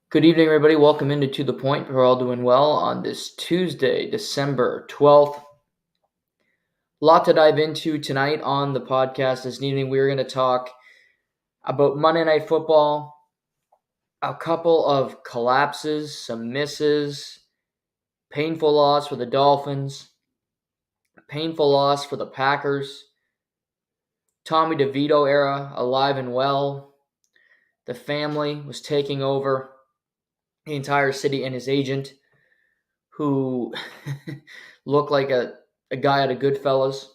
Good evening, everybody. Welcome into To The Point. We're all doing well on this Tuesday, December 12th. A lot to dive into tonight on the podcast. This evening, we're going to talk about Monday Night Football, a couple of collapses, some misses, painful loss for the Dolphins, painful loss for the Packers, Tommy DeVito era, alive and well. The family was taking over the entire city and his agent, who looked like a guy out of Goodfellas.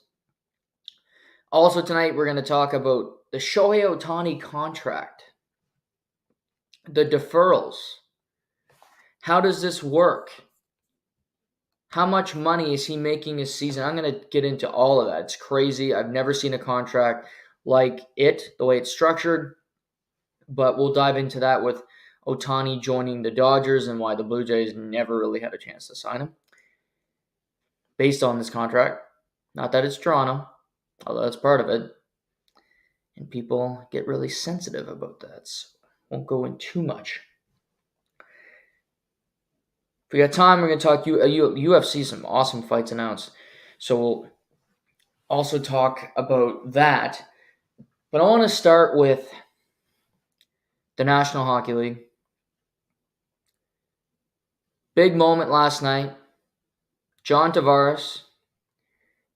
Also tonight, we're going to talk about the Shohei Ohtani contract, the deferrals. How does this work? How much money is he making this season? I'm going to get into all of that. It's crazy. I've never seen a contract like it, the way it's structured. But we'll dive into that with Ohtani joining the Dodgers and why the Blue Jays never really had a chance to sign him based on this contract. Not that it's Toronto, although that's part of it. And people get really sensitive about that, so won't go in too much. If we got time, we're going to talk UFC, some awesome fights announced. So we'll also talk about that. But I want to start with the National Hockey League. Big moment last night. John Tavares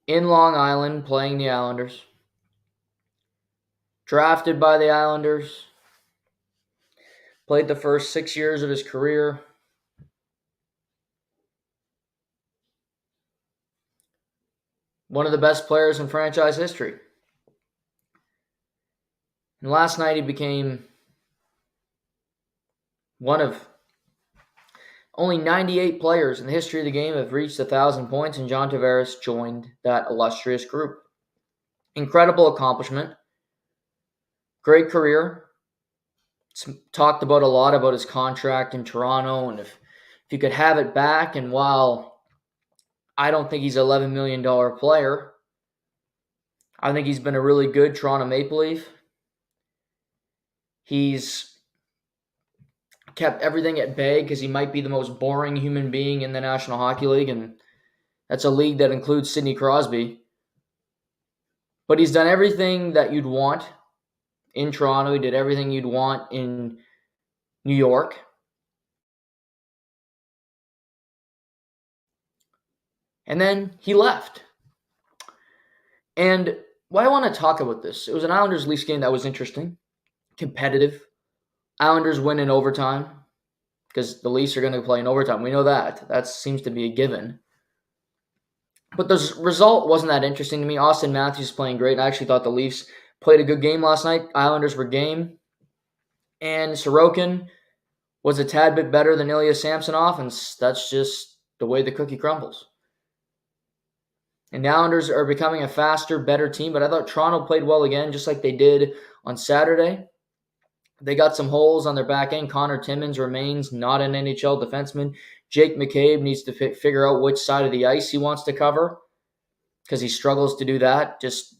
in Long Island playing the Islanders. Drafted by the Islanders. Played the first 6 years of his career. One of the best players in franchise history. And last night he became one of only 98 players in the history of the game have reached 1,000 points, and John Tavares joined that illustrious group. Incredible accomplishment. Great career. It's talked about a lot about his contract in Toronto, and if he could have it back, and while I don't think he's an $11 million player, I think he's been a really good Toronto Maple Leaf. He's kept everything at bay because he might be the most boring human being in the National Hockey League, and that's a league that includes Sidney Crosby. But he's done everything that you'd want in Toronto. He did everything you'd want in New York. And then he left. And why I want to talk about this, it was an Islanders-Leafs game that was interesting, competitive. Islanders win in overtime because the Leafs are going to play in overtime. We know that. That seems to be a given. But the result wasn't that interesting to me. Austin Matthews playing great. I actually thought the Leafs played a good game last night. Islanders were game. And Sorokin was a tad bit better than Ilya Samsonov, and that's just the way the cookie crumbles. And the Islanders are becoming a faster, better team, but I thought Toronto played well again, just like they did on Saturday. They got some holes on their back end. Connor Timmins remains not an NHL defenseman. Jake McCabe needs to figure out which side of the ice he wants to cover because he struggles to do that. Just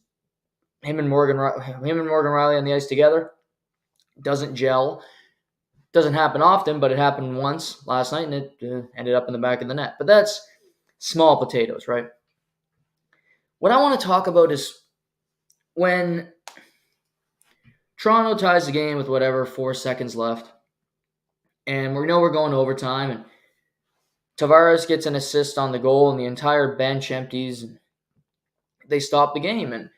him and Morgan Riley on the ice together doesn't gel. Doesn't happen often, but it happened once last night, and it ended up in the back of the net. But that's small potatoes, right? What I want to talk about is when Toronto ties the game with 4 seconds left, and we know we're going to overtime, and Tavares gets an assist on the goal, and the entire bench empties, and they stop the game. And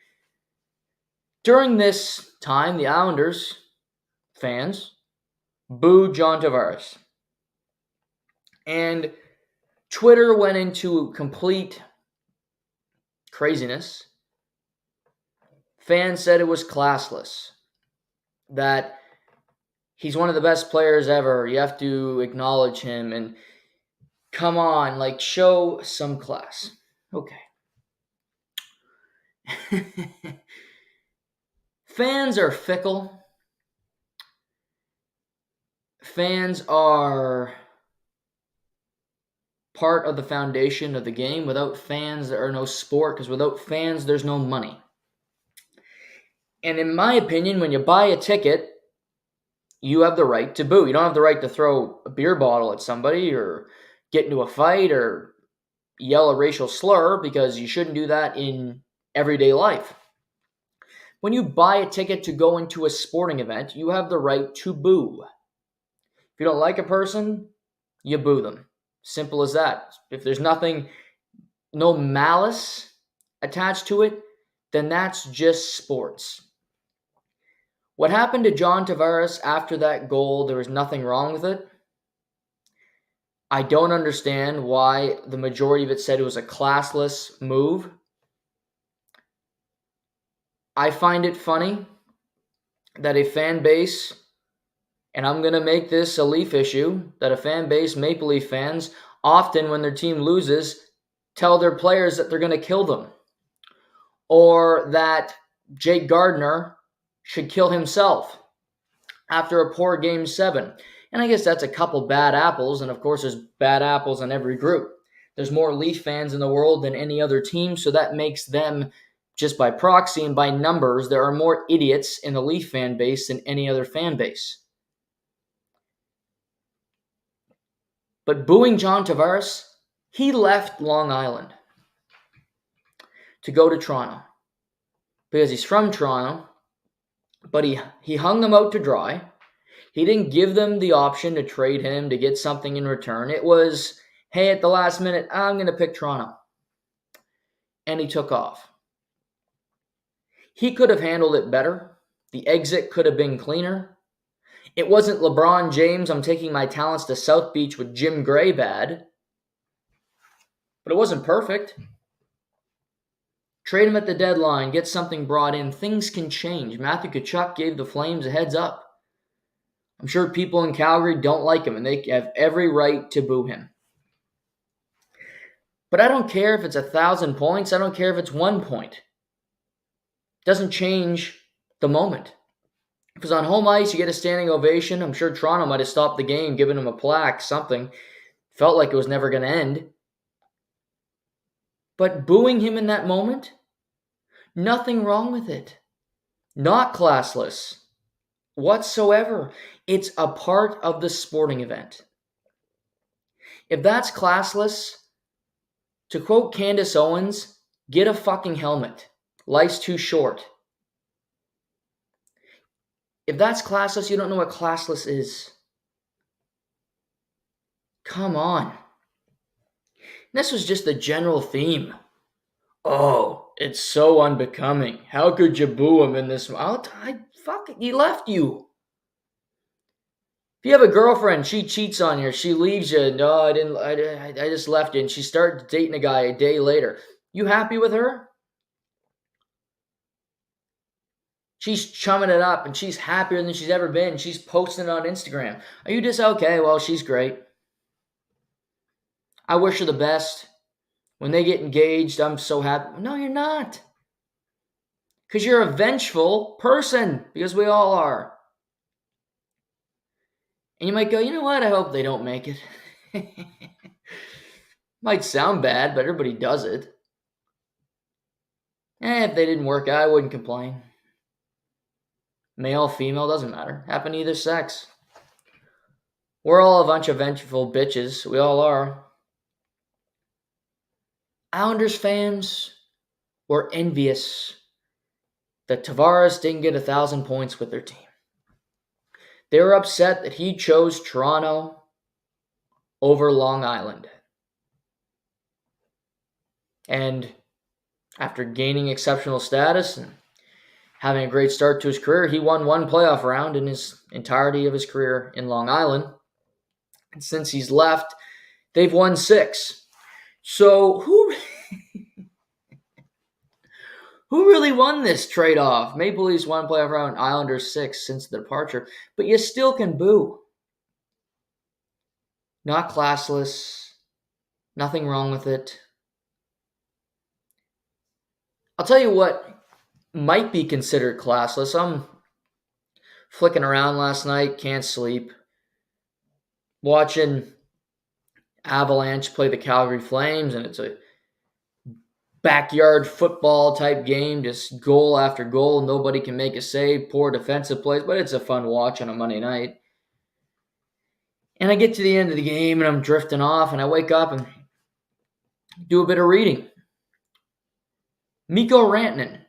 during this time, the Islanders fans booed John Tavares. And Twitter went into complete craziness. Fans said it was classless, that he's one of the best players ever. You have to acknowledge him, and come on, show some class. Okay. Fans are fickle. Fans are part of the foundation of the game. Without fans, there are no sport, because without fans, there's no money. And in my opinion, when you buy a ticket you have the right to boo. You don't have the right to throw a beer bottle at somebody or get into a fight or yell a racial slur, because you shouldn't do that in everyday life. When you buy a ticket to go into a sporting event, you have the right to boo. If you don't like a person, you boo them. Simple as that. If there's no malice attached to it, then that's just sports. What happened to John Tavares after that goal, there was nothing wrong with it. I don't understand why the majority of it said it was a classless move. I find it funny that a fan base, and I'm going to make this a Leaf issue, that a fan base, Maple Leaf fans, often when their team loses, tell their players that they're going to kill them. Or that Jake Gardiner should kill himself after a poor Game 7. And I guess that's a couple bad apples, and of course there's bad apples in every group. There's more Leaf fans in the world than any other team, so that makes them, just by proxy and by numbers, there are more idiots in the Leaf fan base than any other fan base. But booing John Tavares, he left Long Island to go to Toronto because he's from Toronto, but he hung them out to dry. He didn't give them the option to trade him to get something in return. It was, hey, at the last minute, I'm going to pick Toronto. And he took off. He could have handled it better. The exit could have been cleaner. It wasn't LeBron James, I'm taking my talents to South Beach with Jim Gray bad. But it wasn't perfect. Trade him at the deadline, get something brought in. Things can change. Matthew Tkachuk gave the Flames a heads up. I'm sure people in Calgary don't like him, and they have every right to boo him. But I don't care if it's 1,000 points. I don't care if it's 1 point. It doesn't change the moment. Because on home ice, you get a standing ovation. I'm sure Toronto might have stopped the game, given him a plaque, something. Felt like it was never going to end. But booing him in that moment, nothing wrong with it. Not classless whatsoever. It's a part of the sporting event. If that's classless, to quote Candace Owens, get a fucking helmet. Life's too short. If that's classless, you don't know what classless is. Come on. This was just the general theme. Oh, it's so unbecoming. How could you boo him in this? Fuck it, he left you. If you have a girlfriend, she cheats on you, she leaves you, no, I just left you, and she starts dating a guy a day later. You happy with her? She's chumming it up, and she's happier than she's ever been. She's posting it on Instagram. Are you just, okay, well, she's great. I wish her the best. When they get engaged, I'm so happy. No, you're not. Because you're a vengeful person, because we all are. And you might go, you know what? I hope they don't make it. Might sound bad, but everybody does it. If they didn't work out, I wouldn't complain. Male, female, doesn't matter. Happen to either sex. We're all a bunch of vengeful bitches. We all are. Islanders fans were envious that Tavares didn't get 1,000 points with their team. They were upset that he chose Toronto over Long Island. And after gaining exceptional status and having a great start to his career, he won one playoff round in his entirety of his career in Long Island. And since he's left, they've won 6. So who really won this trade-off? Maple Leafs won playoff round, Islanders 6 since the departure. But you still can boo. Not classless. Nothing wrong with it. I'll tell you what might be considered classless. I'm flicking around last night, can't sleep, watching Avalanche play the Calgary Flames, and it's a backyard football type game, just goal after goal. Nobody can make a save, poor defensive plays, but it's a fun watch on a Monday night. And I get to the end of the game and I'm drifting off and I wake up and do a bit of reading. Mikko Rantanen,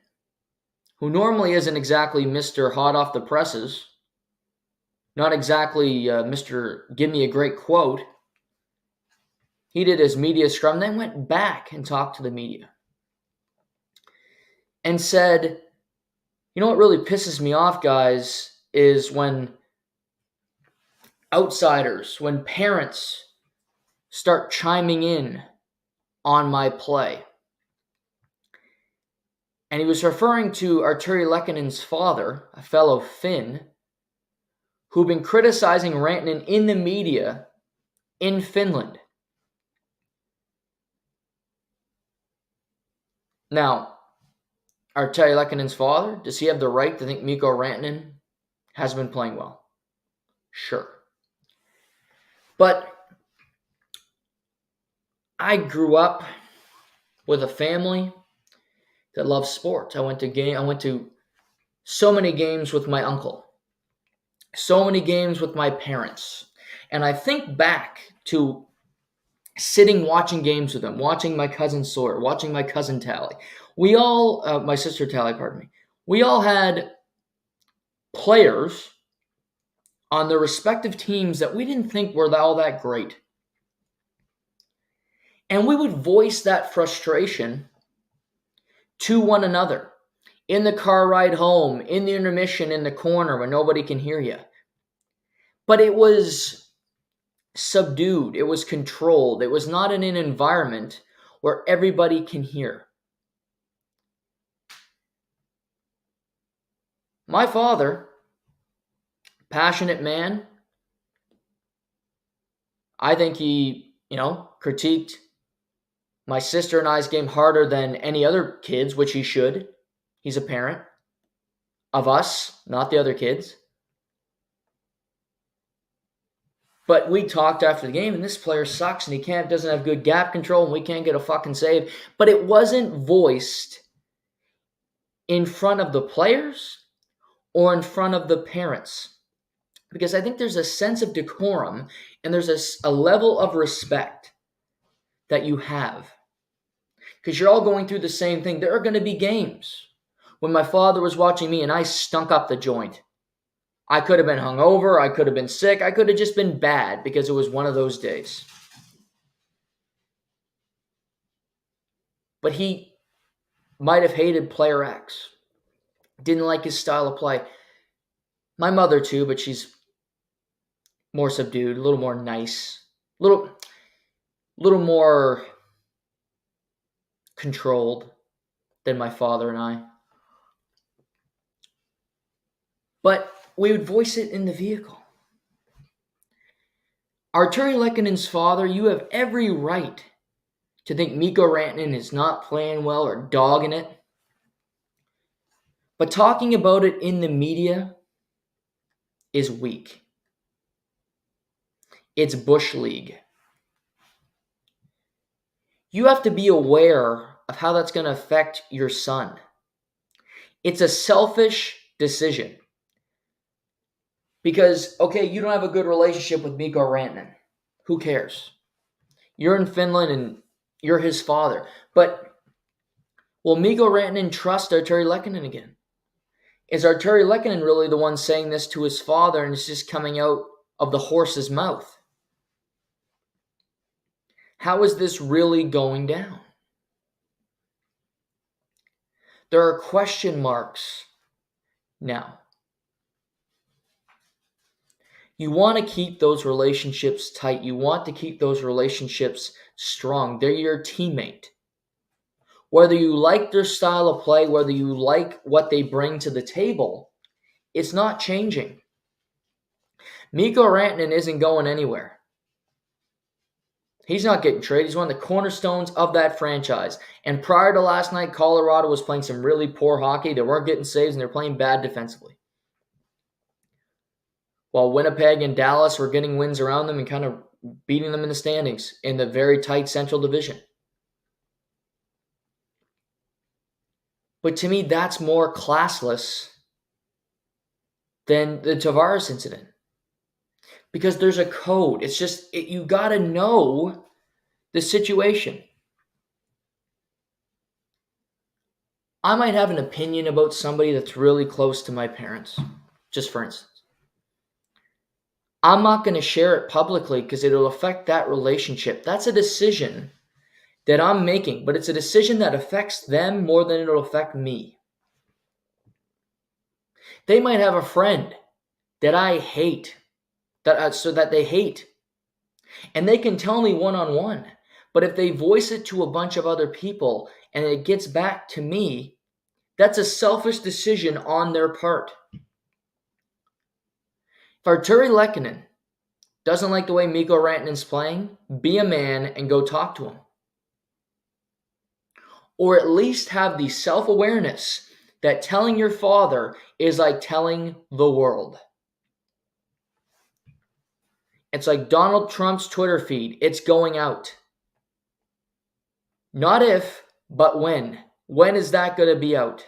who normally isn't exactly Mr. Hot off the presses, not exactly Mr. Give me a great quote, he did his media scrum, then went back and talked to the media and said, you know what really pisses me off, guys, is when outsiders, when parents start chiming in on my play. And he was referring to Arturi Lekkonen's father, a fellow Finn, who'd been criticizing Rantanen in the media in Finland. Now, Arturi Lekkonen's father, does he have the right to think Mikko Rantanen has been playing well? Sure. But I grew up with a family that loves sports. I went to so many games with my uncle, so many games with my parents. And I think back to sitting watching games with them, watching my cousin Sawyer, watching my cousin Tally. My sister Tally, pardon me. We all had players on their respective teams that we didn't think were all that great. And we would voice that frustration to one another in the car ride home, in the intermission, in the corner where nobody can hear you. But it was subdued. It was controlled. It was not in an environment where everybody can hear. My father, passionate man, I think he, critiqued my sister and I's game harder than any other kids, which he should. He's a parent of us, not the other kids. But we talked after the game, and this player sucks, and he doesn't have good gap control, and we can't get a fucking save. But it wasn't voiced in front of the players or in front of the parents. Because I think there's a sense of decorum, and there's a level of respect that you have. Because you're all going through the same thing. There are going to be games when my father was watching me and I stunk up the joint. I could have been hungover. I could have been sick. I could have just been bad because it was one of those days. But he might have hated player X. Didn't like his style of play. My mother too, but she's more subdued, a little more nice, a little more controlled than my father and I. But we would voice it in the vehicle. Arturi Lekkonen's father, you have every right to think Mikko Rantanen is not playing well or dogging it. But talking about it in the media is weak. It's Bush League. You have to be aware of how that's going to affect your son. It's a selfish decision. Because, okay, you don't have a good relationship with Mikko Rantanen. Who cares? You're in Finland and you're his father. But will Mikko Rantanen trust Arturi Lekkonen again? Is Arturi Lekkonen really the one saying this to his father and it's just coming out of the horse's mouth? How is this really going down? There are question marks now. You want to keep those relationships tight. You want to keep those relationships strong. They're your teammate. Whether you like their style of play, whether you like what they bring to the table, it's not changing. Mikko Rantanen isn't going anywhere. He's not getting traded. He's one of the cornerstones of that franchise. And prior to last night, Colorado was playing some really poor hockey. They weren't getting saves, and they're playing bad defensively. While Winnipeg and Dallas were getting wins around them and kind of beating them in the standings in the very tight Central Division. But to me, that's more classless than the Tavares incident. Because there's a code. It's just, you got to know the situation. I might have an opinion about somebody that's really close to my parents, just for instance. I'm not going to share it publicly because it'll affect that relationship. That's a decision that I'm making, but it's a decision that affects them more than it'll affect me. They might have a friend that I hate, that they hate, and they can tell me one-on-one. But if they voice it to a bunch of other people and it gets back to me, that's a selfish decision on their part. If Arturi Lehkonen doesn't like the way Mikko Rantanen's playing, be a man and go talk to him. Or at least have the self-awareness that telling your father is like telling the world. It's like Donald Trump's Twitter feed. It's going out. Not if, but when. When is that going to be out?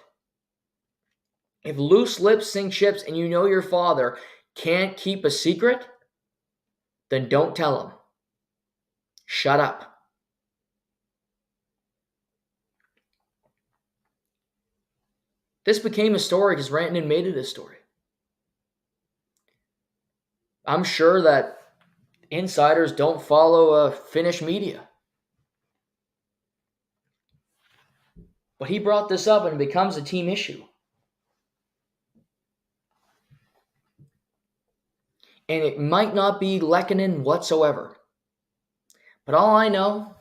If loose lips sink ships and you know your father can't keep a secret, then don't tell him. Shut up. This became a story because Rantanen made it a story. I'm sure that insiders don't follow Finnish media. But he brought this up and it becomes a team issue. And it might not be Lehkonen whatsoever. But all I know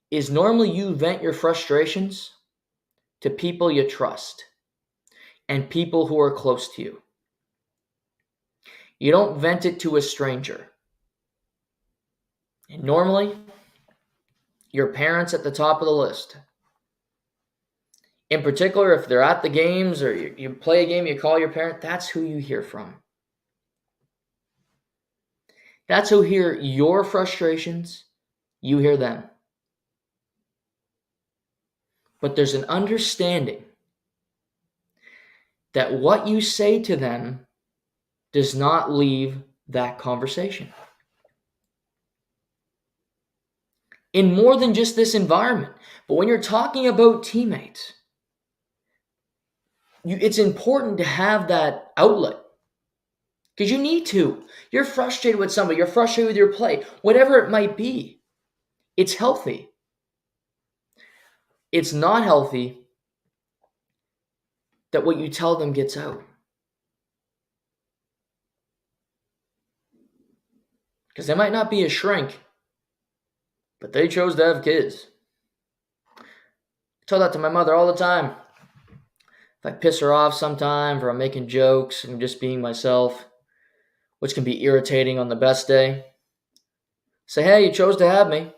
is normally you vent your frustrations to people you trust and people who are close to you. You don't vent it to a stranger. And normally, your parents at the top of the list. In particular, if they're at the games or you play a game, you call your parent, that's who you hear from. That's who hear your frustrations, you hear them. But there's an understanding that what you say to them does not leave that conversation. In more than just this environment, but when you're talking about teammates, it's important to have that outlet. Because you need to. You're frustrated with somebody. You're frustrated with your play. Whatever it might be. It's healthy. It's not healthy that what you tell them gets out. Because they might not be a shrink, but they chose to have kids. I tell that to my mother all the time. If I piss her off sometimes or I'm making jokes and just being myself, which can be irritating on the best day, say, hey, you chose to have me.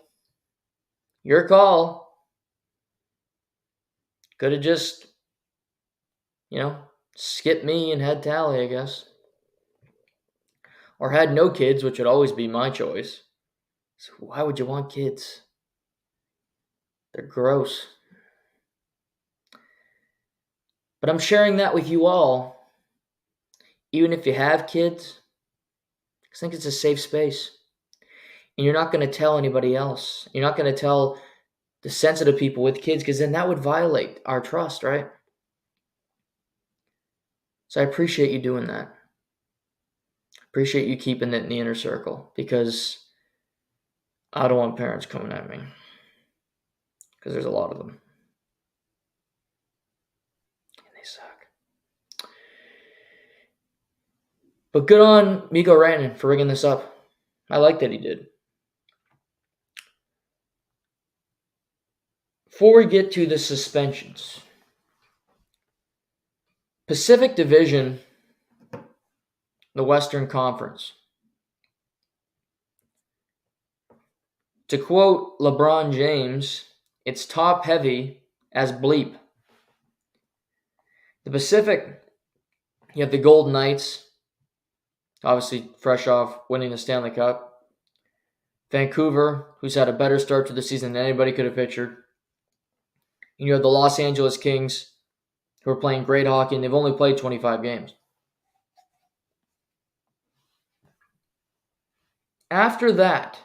Your call. Could have just, skipped me and had Tally, I guess. Or had no kids, which would always be my choice. So why would you want kids? They're gross. But I'm sharing that with you all, even if you have kids, I think it's a safe space. And you're not going to tell anybody else. You're not going to tell the sensitive people with kids because then that would violate our trust, right? So I appreciate you doing that. Appreciate you keeping it in the inner circle because I don't want parents coming at me because there's a lot of them. And they suck. But good on Mikko Rantanen for rigging this up. I like that he did. Before we get to the suspensions, Pacific Division, the Western Conference. To quote LeBron James, it's top heavy as bleep. The Pacific, you have the Golden Knights, obviously fresh off winning the Stanley Cup. Vancouver, who's had a better start to the season than anybody could have pictured. You have the Los Angeles Kings, who are playing great hockey, and they've only played 25 games. After that,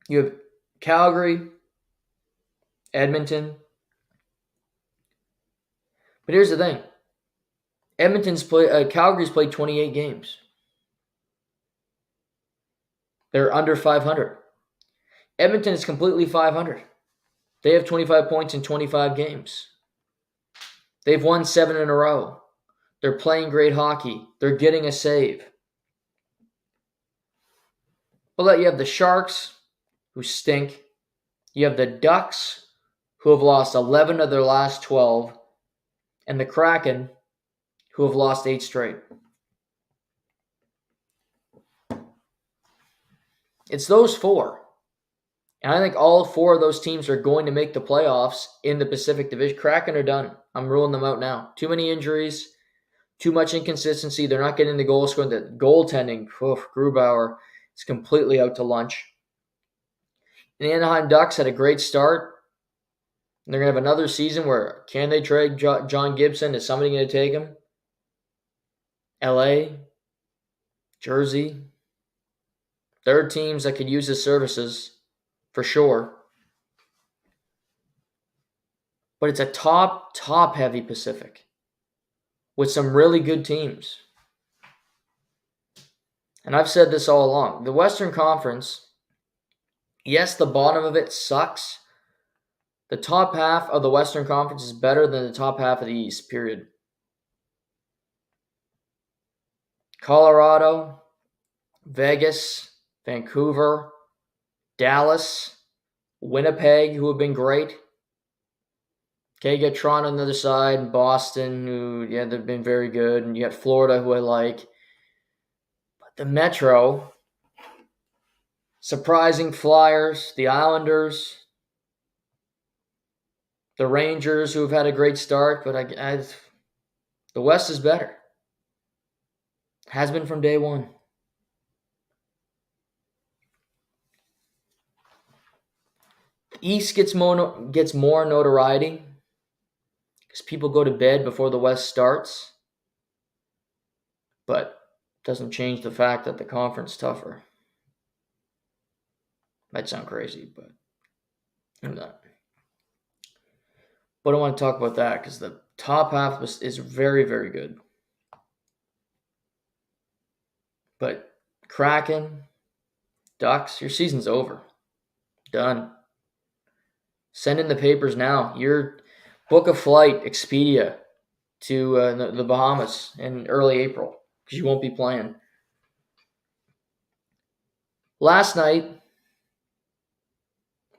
you have Calgary, Edmonton. But here's the thing. Calgary's played 28 games. They're under 500. Edmonton is completely 500. They have 25 points in 25 games. They've won 7 in a row. They're playing great hockey. They're getting a save. But you have the Sharks, who stink. You have the Ducks, who have lost 11 of their last 12. And the Kraken, who have lost 8 straight. It's those 4. And I think all 4 of those teams are going to make the playoffs in the Pacific Division. Kraken are done. I'm ruling them out now. Too many injuries, too much inconsistency. They're not getting the goal scoring. The goaltending, Grubauer, is completely out to lunch. And the Anaheim Ducks had a great start. And they're going to have another season where can they trade John Gibson? Is somebody going to take him? LA, Jersey. There are teams that could use his services for sure. But it's a top heavy Pacific with some really good teams. And I've said this all along. The Western Conference, yes, the bottom of it sucks. The top half of the Western Conference is better than the top half of the East, period. Colorado, Vegas, Vancouver, Dallas, Winnipeg, who have been great. Okay, you got Toronto on the other side, Boston, who, they've been very good, and you got Florida, who I like. But the Metro, surprising Flyers, the Islanders, the Rangers, who have had a great start, but the West is better. Has been from day one. East gets more notoriety because people go to bed before the West starts, but it doesn't change the fact that the conference is tougher. Might sound crazy, but I'm not. But I want to talk about that because the top half is very, very good. But Kraken, Ducks, your season's over. Done. Send in the papers now. Book a flight, Expedia, to the Bahamas in early April because you won't be playing. Last night,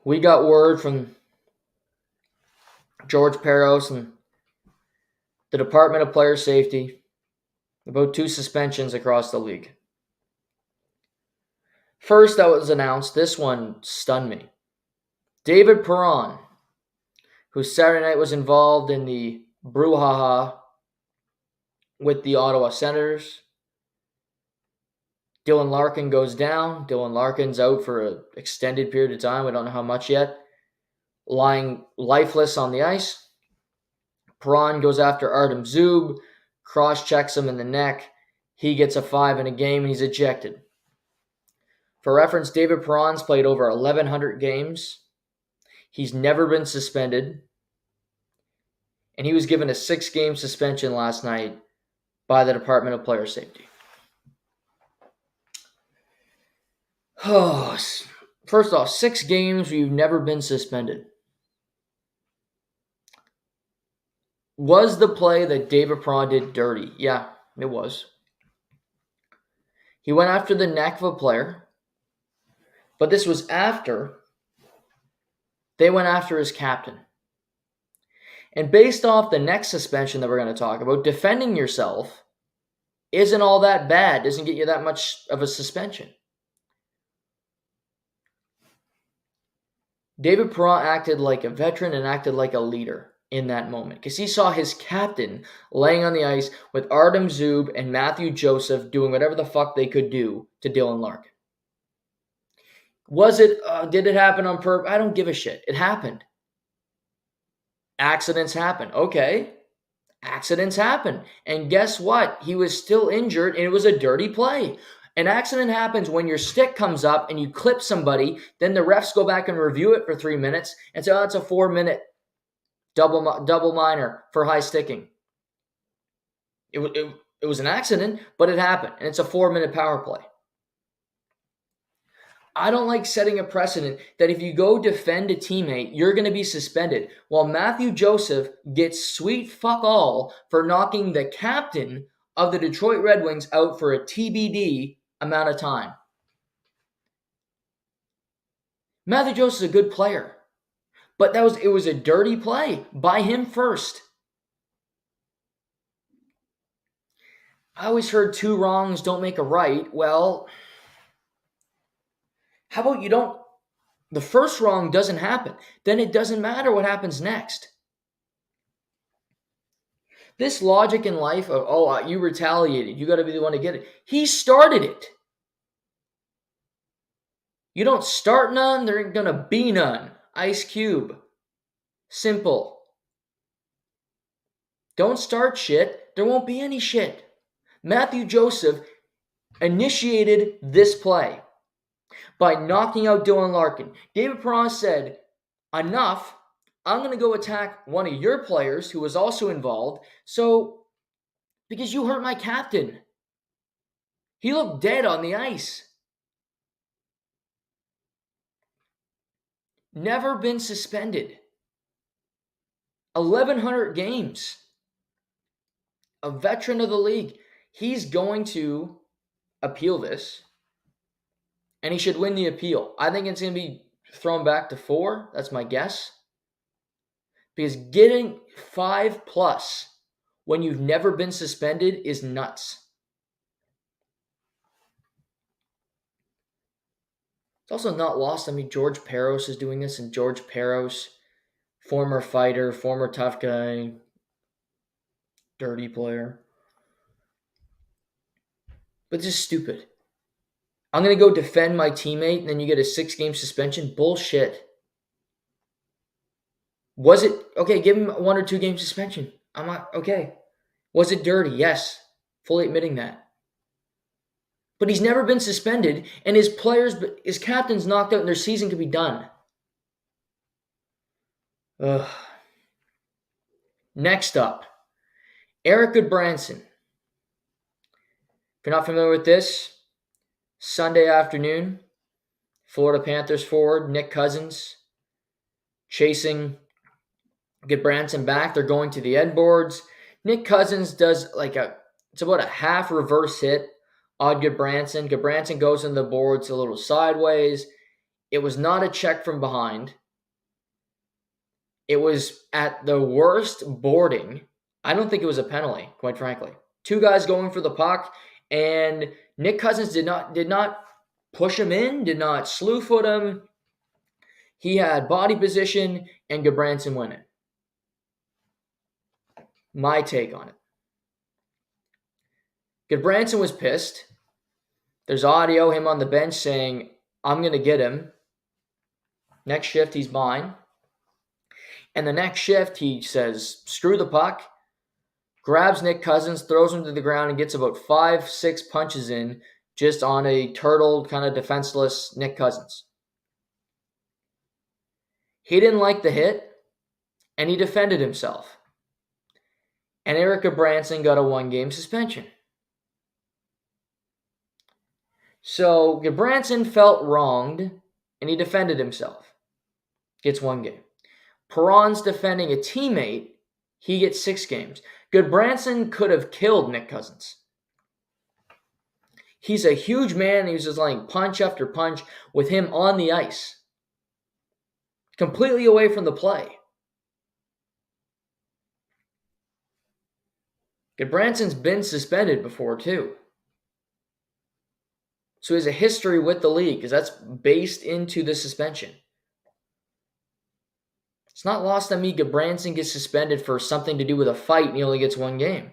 we got word from George Peros and the Department of Player Safety about 2 suspensions across the league. First that was announced, this one stunned me. David Perron, who Saturday night was involved in the brouhaha with the Ottawa Senators. Dylan Larkin goes down. Dylan Larkin's out for an extended period of time. We don't know how much yet. Lying lifeless on the ice. Perron goes after Artem Zub, cross-checks him in the neck. He gets a 5 in a game, and he's ejected. For reference, David Perron's played over 1,100 games. He's never been suspended. And he was given a 6-game suspension last night by the Department of Player Safety. First off, 6 games where you've never been suspended. Was the play that David Perron did dirty? Yeah, it was. He went after the neck of a player, but this was after they went after his captain. And based off the next suspension that we're going to talk about, defending yourself isn't all that bad, doesn't get you that much of a suspension. David Perron acted like a veteran and acted like a leader in that moment because he saw his captain laying on the ice with Artem Zub and Matthew Joseph doing whatever the fuck they could do to Dylan Larkin. Did it happen on purpose? I don't give a shit. It happened. Accidents happen. Okay. Accidents happen. And guess what? He was still injured and it was a dirty play. An accident happens when your stick comes up and you clip somebody, then the refs go back and review it for 3 minutes and say, oh, it's a 4-minute double minor for high sticking. It was an accident, but it happened, and it's a 4-minute power play. I don't like setting a precedent that if you go defend a teammate, you're going to be suspended. While Matthew Joseph gets sweet fuck all for knocking the captain of the Detroit Red Wings out for a TBD amount of time. Matthew Joseph is a good player, but it was a dirty play by him first. I always heard 2 wrongs don't make a right. Well, how about the first wrong doesn't happen. Then it doesn't matter what happens next. This logic in life of, oh, you retaliated, you got to be the one to get it. He started it. You don't start none, there ain't going to be none. Ice Cube. Simple. Don't start shit, there won't be any shit. Matthew Joseph initiated this play by knocking out Dylan Larkin. David Perron said, enough, I'm going to go attack one of your players who was also involved, because you hurt my captain. He looked dead on the ice. Never been suspended. 1,100 games. A veteran of the league. He's going to appeal this, and he should win the appeal. I think it's going to be thrown back to 4. That's my guess. Because getting 5+ when you've never been suspended is nuts. It's also not lost. I mean, George Peros is doing this, and George Peros, former fighter, former tough guy, dirty player. But this is stupid. I'm going to go defend my teammate, and then you get a 6-game suspension? Bullshit. Was it? Okay, give him 1 or 2 game suspension. I'm not, okay. Was it dirty? Yes. Fully admitting that. But he's never been suspended, and his captain's knocked out, and their season could be done. Ugh. Next up, Eric Goodbranson. If you're not familiar with this, Sunday afternoon, Florida Panthers forward Nick Cousins chasing Goodbranson back. They're going to the end boards. Nick Cousins does it's about a half reverse hit on Goodbranson. Goodbranson goes in the boards a little sideways. It was not a check from behind. It was at the worst boarding. I don't think it was a penalty, quite frankly. 2 guys going for the puck, and Nick Cousins did not push him in, did not slew foot him. He had body position, and Goodbranson went in. My take on it. Goodbranson was pissed. There's audio, him on the bench saying, I'm going to get him. Next shift, he's mine. And the next shift, he says, screw the puck, grabs Nick Cousins, throws him to the ground, and gets about 5-6 punches in just on a turtled, kind of defenseless Nick Cousins. He didn't like the hit, and he defended himself. And Eric Goodbranson got a 1-game suspension. So Goodbranson felt wronged, and he defended himself. Gets 1 game. Perron's defending a teammate. He gets 6 games. Goodbranson could have killed Nick Cousins. He's a huge man. He was just like punch after punch with him on the ice. Completely away from the play. Goodbranson's been suspended before too. So he has a history with the league because that's based into the suspension. It's not lost on me. Goodbranson gets suspended for something to do with a fight and he only gets 1 game.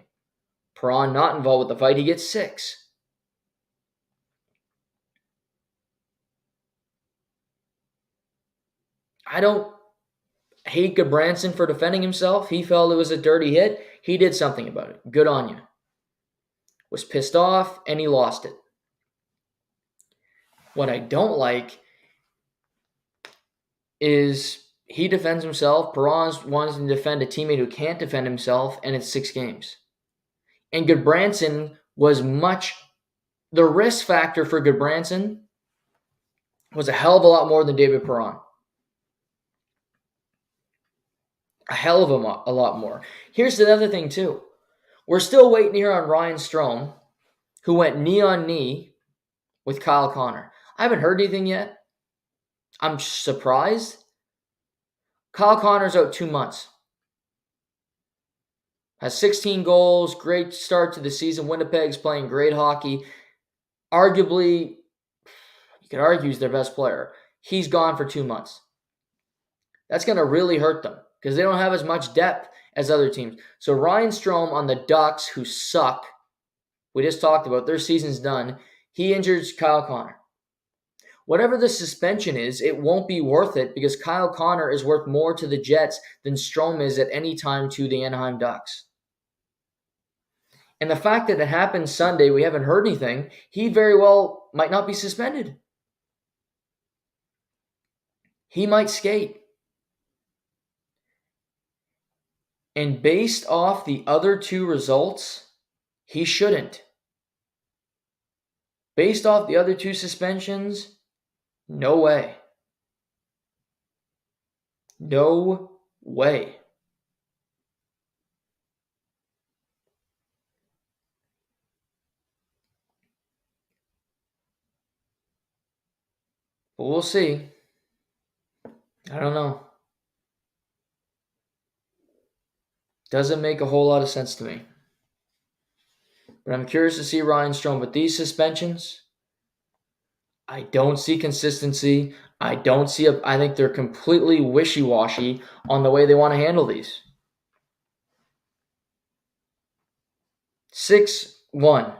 Perron not involved with the fight, he gets 6. hate Goodbranson for defending himself. He felt it was a dirty hit. He did something about it. Good on you. Was pissed off, and he lost it. What I don't like is he defends himself. Perron's wanting to defend a teammate who can't defend himself, and it's 6 games. And Goodbranson was the risk factor for Goodbranson was a hell of a lot more than David Perron. A hell of a lot more. Here's the other thing, too. We're still waiting here on Ryan Strome, who went knee on knee with Kyle Connor. I haven't heard anything yet. I'm surprised. Kyle Connor's out 2 months. Has 16 goals, great start to the season. Winnipeg's playing great hockey. Arguably, you could argue he's their best player. He's gone for 2 months. That's going to really hurt them because they don't have as much depth as other teams. So Ryan Strome on the Ducks, who suck, we just talked about, their season's done. He injures Kyle Connor. Whatever the suspension is, it won't be worth it because Kyle Connor is worth more to the Jets than Strome is at any time to the Anaheim Ducks. And the fact that it happened Sunday, we haven't heard anything, he very well might not be suspended. He might skate. And based off the other 2 results, he shouldn't. Based off the other 2 suspensions, no way. No way. But we'll see. I don't know. Doesn't make a whole lot of sense to me. But I'm curious to see Ryan Strome. But these suspensions, I don't see consistency. I think they're completely wishy-washy on the way they want to handle these. 6-1.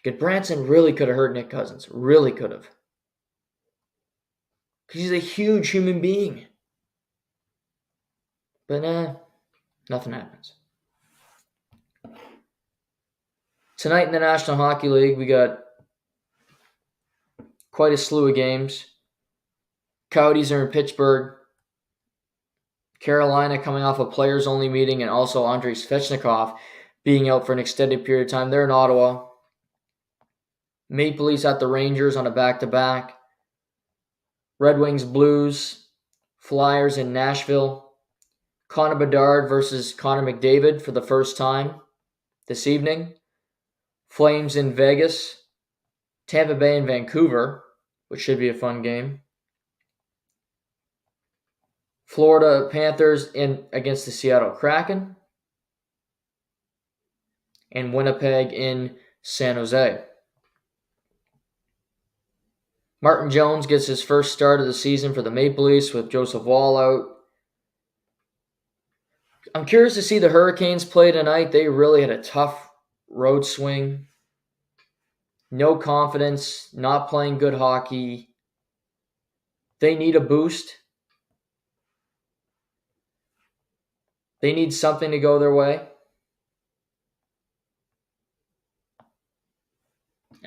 Goodbranson really could have hurt Nick Cousins. Really could have. Because he's a huge human being. But nothing happens. Tonight in the National Hockey League, we got quite a slew of games. Coyotes are in Pittsburgh. Carolina coming off a players-only meeting, and also Andrei Svechnikov being out for an extended period of time. They're in Ottawa. Maple Leafs at the Rangers on a back-to-back. Red Wings, Blues. Flyers in Nashville. Connor Bedard versus Connor McDavid for the first time this evening. Flames in Vegas. Tampa Bay and Vancouver, which should be a fun game. Florida Panthers against the Seattle Kraken. And Winnipeg in San Jose. Martin Jones gets his first start of the season for the Maple Leafs with Joseph Woll out. I'm curious to see the Hurricanes play tonight. They really had a tough road swing. No confidence, not playing good hockey. They need a boost. They need something to go their way.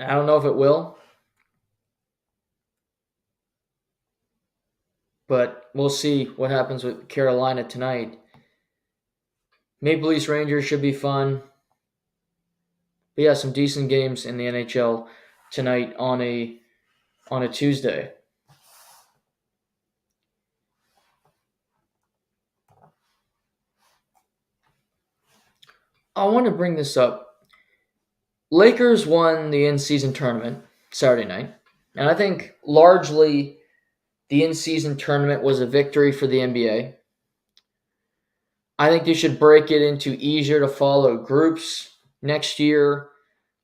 I don't know if it will. But we'll see what happens with Carolina tonight. Maple Leafs Rangers should be fun. But yeah, some decent games in the NHL tonight on a Tuesday. I want to bring this up. Lakers won the in-season tournament Saturday night. And I think largely the in-season tournament was a victory for the NBA. I think they should break it into easier to follow groups next year.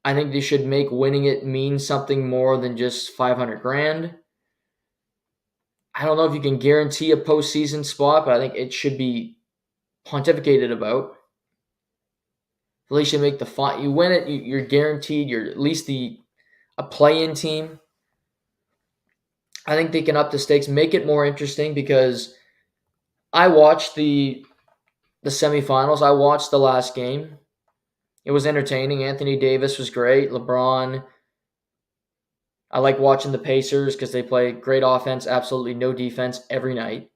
I think they should make winning it mean something more than just $500,000. I don't know if you can guarantee a postseason spot, but I think it should be pontificated about. At least you make the fight. You win it, you're guaranteed. You're at least a play-in team. I think they can up the stakes, make it more interesting, because I watched the semifinals. I watched the last game. It was entertaining. Anthony Davis was great. LeBron. I like watching the Pacers because they play great offense, absolutely no defense every night.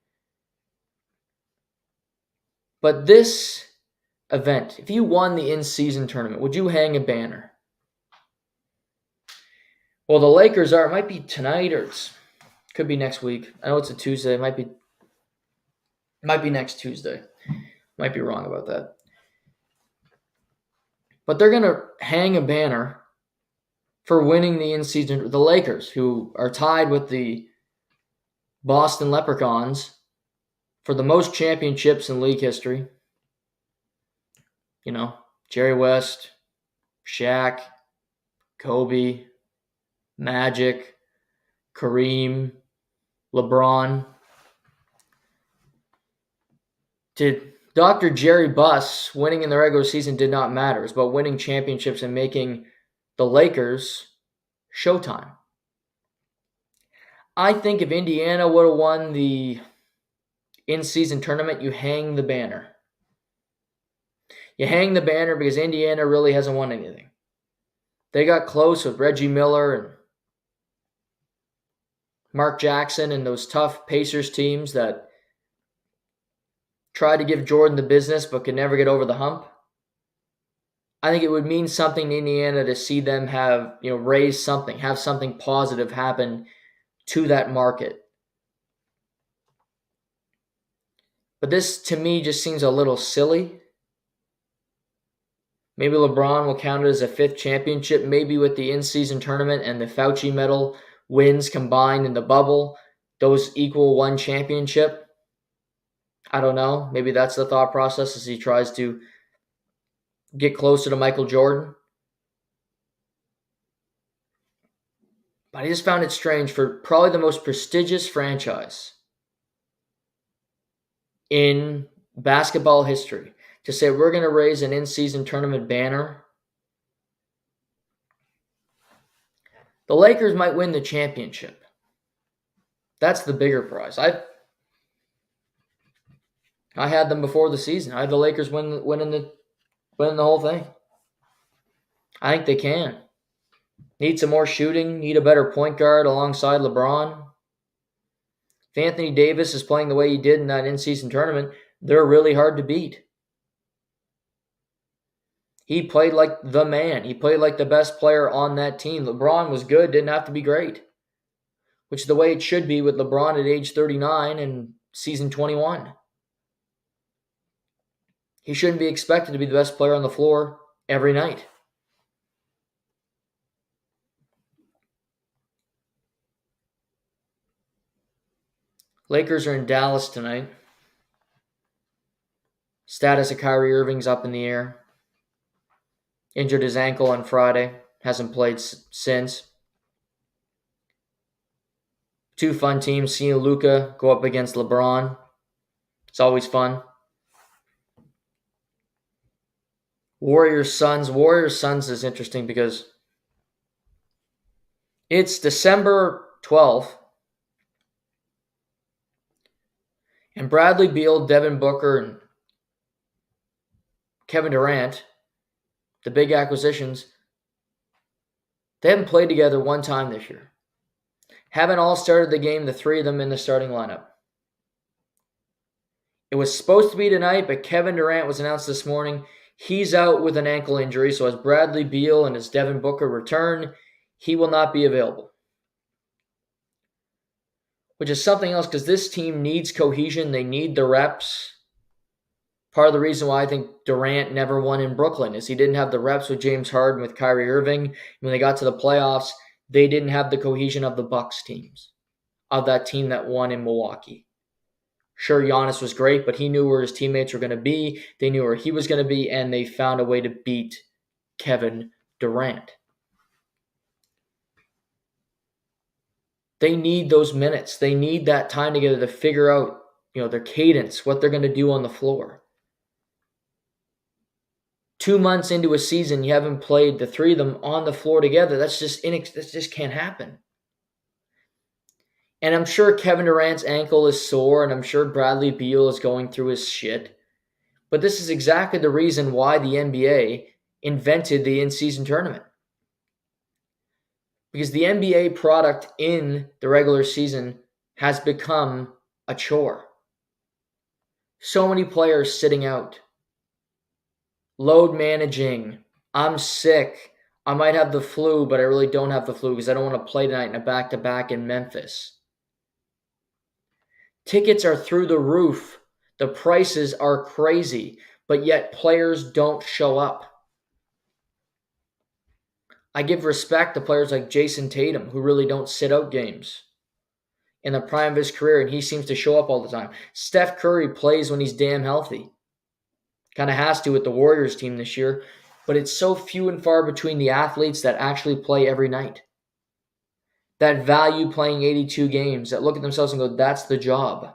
But this event, if you won the in-season tournament, would you hang a banner? Well, the Lakers are. It might be tonight or could be next week. I know it's a Tuesday. It might be next Tuesday. Might be wrong about that. But they're going to hang a banner for winning the in-season. The Lakers, who are tied with the Boston Leprechauns for the most championships in league history. You know, Jerry West, Shaq, Kobe, Magic, Kareem, LeBron. Did Dr. Jerry Buss winning in the regular season did not matter. It's about winning championships and making the Lakers Showtime. I think if Indiana would have won the in-season tournament, you hang the banner. You hang the banner because Indiana really hasn't won anything. They got close with Reggie Miller and Mark Jackson and those tough Pacers teams that tried to give Jordan the business but could never get over the hump. I think it would mean something to Indiana to see them have, raise something, have something positive happen to that market. But this, to me, just seems a little silly. Maybe LeBron will count it as a fifth championship, maybe with the in-season tournament and the Fauci medal wins combined in the bubble, those equal one championship. I don't know. Maybe that's the thought process as he tries to get closer to Michael Jordan. But I just found it strange for probably the most prestigious franchise in basketball history to say we're going to raise an in-season tournament banner. The Lakers might win the championship. That's the bigger prize. I had them before the season. I had the Lakers winning the whole thing. I think they can. Need some more shooting. Need a better point guard alongside LeBron. If Anthony Davis is playing the way he did in that in-season tournament, they're really hard to beat. He played like the man. He played like the best player on that team. LeBron was good, didn't have to be great. Which is the way it should be with LeBron at age 39 and season 21. He shouldn't be expected to be the best player on the floor every night. Lakers are in Dallas tonight. Status of Kyrie Irving's up in the air. Injured his ankle on Friday. Hasn't played since. Two fun teams. Seeing Luka go up against LeBron. It's always fun. Warriors Suns is interesting because it's December 12th. And Bradley Beal, Devin Booker, and Kevin Durant, the big acquisitions, they haven't played together one time this year. Haven't all started the game, the three of them in the starting lineup. It was supposed to be tonight, but Kevin Durant was announced this morning. He's out with an ankle injury, so as Bradley Beal and as Devin Booker return, he will not be available. Which is something else because this team needs cohesion. They need the reps. Part of the reason why I think Durant never won in Brooklyn is he didn't have the reps with James Harden, with Kyrie Irving. When they got to the playoffs, they didn't have the cohesion of the Bucks teams, of that team that won in Milwaukee. Sure, Giannis was great, but he knew where his teammates were going to be. They knew where he was going to be, and they found a way to beat Kevin Durant. They need those minutes. They need that time together to figure out, their cadence, what they're going to do on the floor. 2 months into a season, you haven't played the three of them on the floor together. That just can't happen. And I'm sure Kevin Durant's ankle is sore, and I'm sure Bradley Beal is going through his shit. But this is exactly the reason why the NBA invented the in-season tournament. Because the NBA product in the regular season has become a chore. So many players sitting out. Load managing. I'm sick. I might have the flu, but I really don't have the flu because I don't want to play tonight in a back-to-back in Memphis. Tickets are through the roof. The prices are crazy, but yet players don't show up. I give respect to players like Jason Tatum, who really don't sit out games in the prime of his career, and he seems to show up all the time. Steph Curry plays when he's damn healthy. Kind of has to with the Warriors team this year, but it's so few and far between the athletes that actually play every night, that value playing 82 games, that look at themselves and go, that's the job.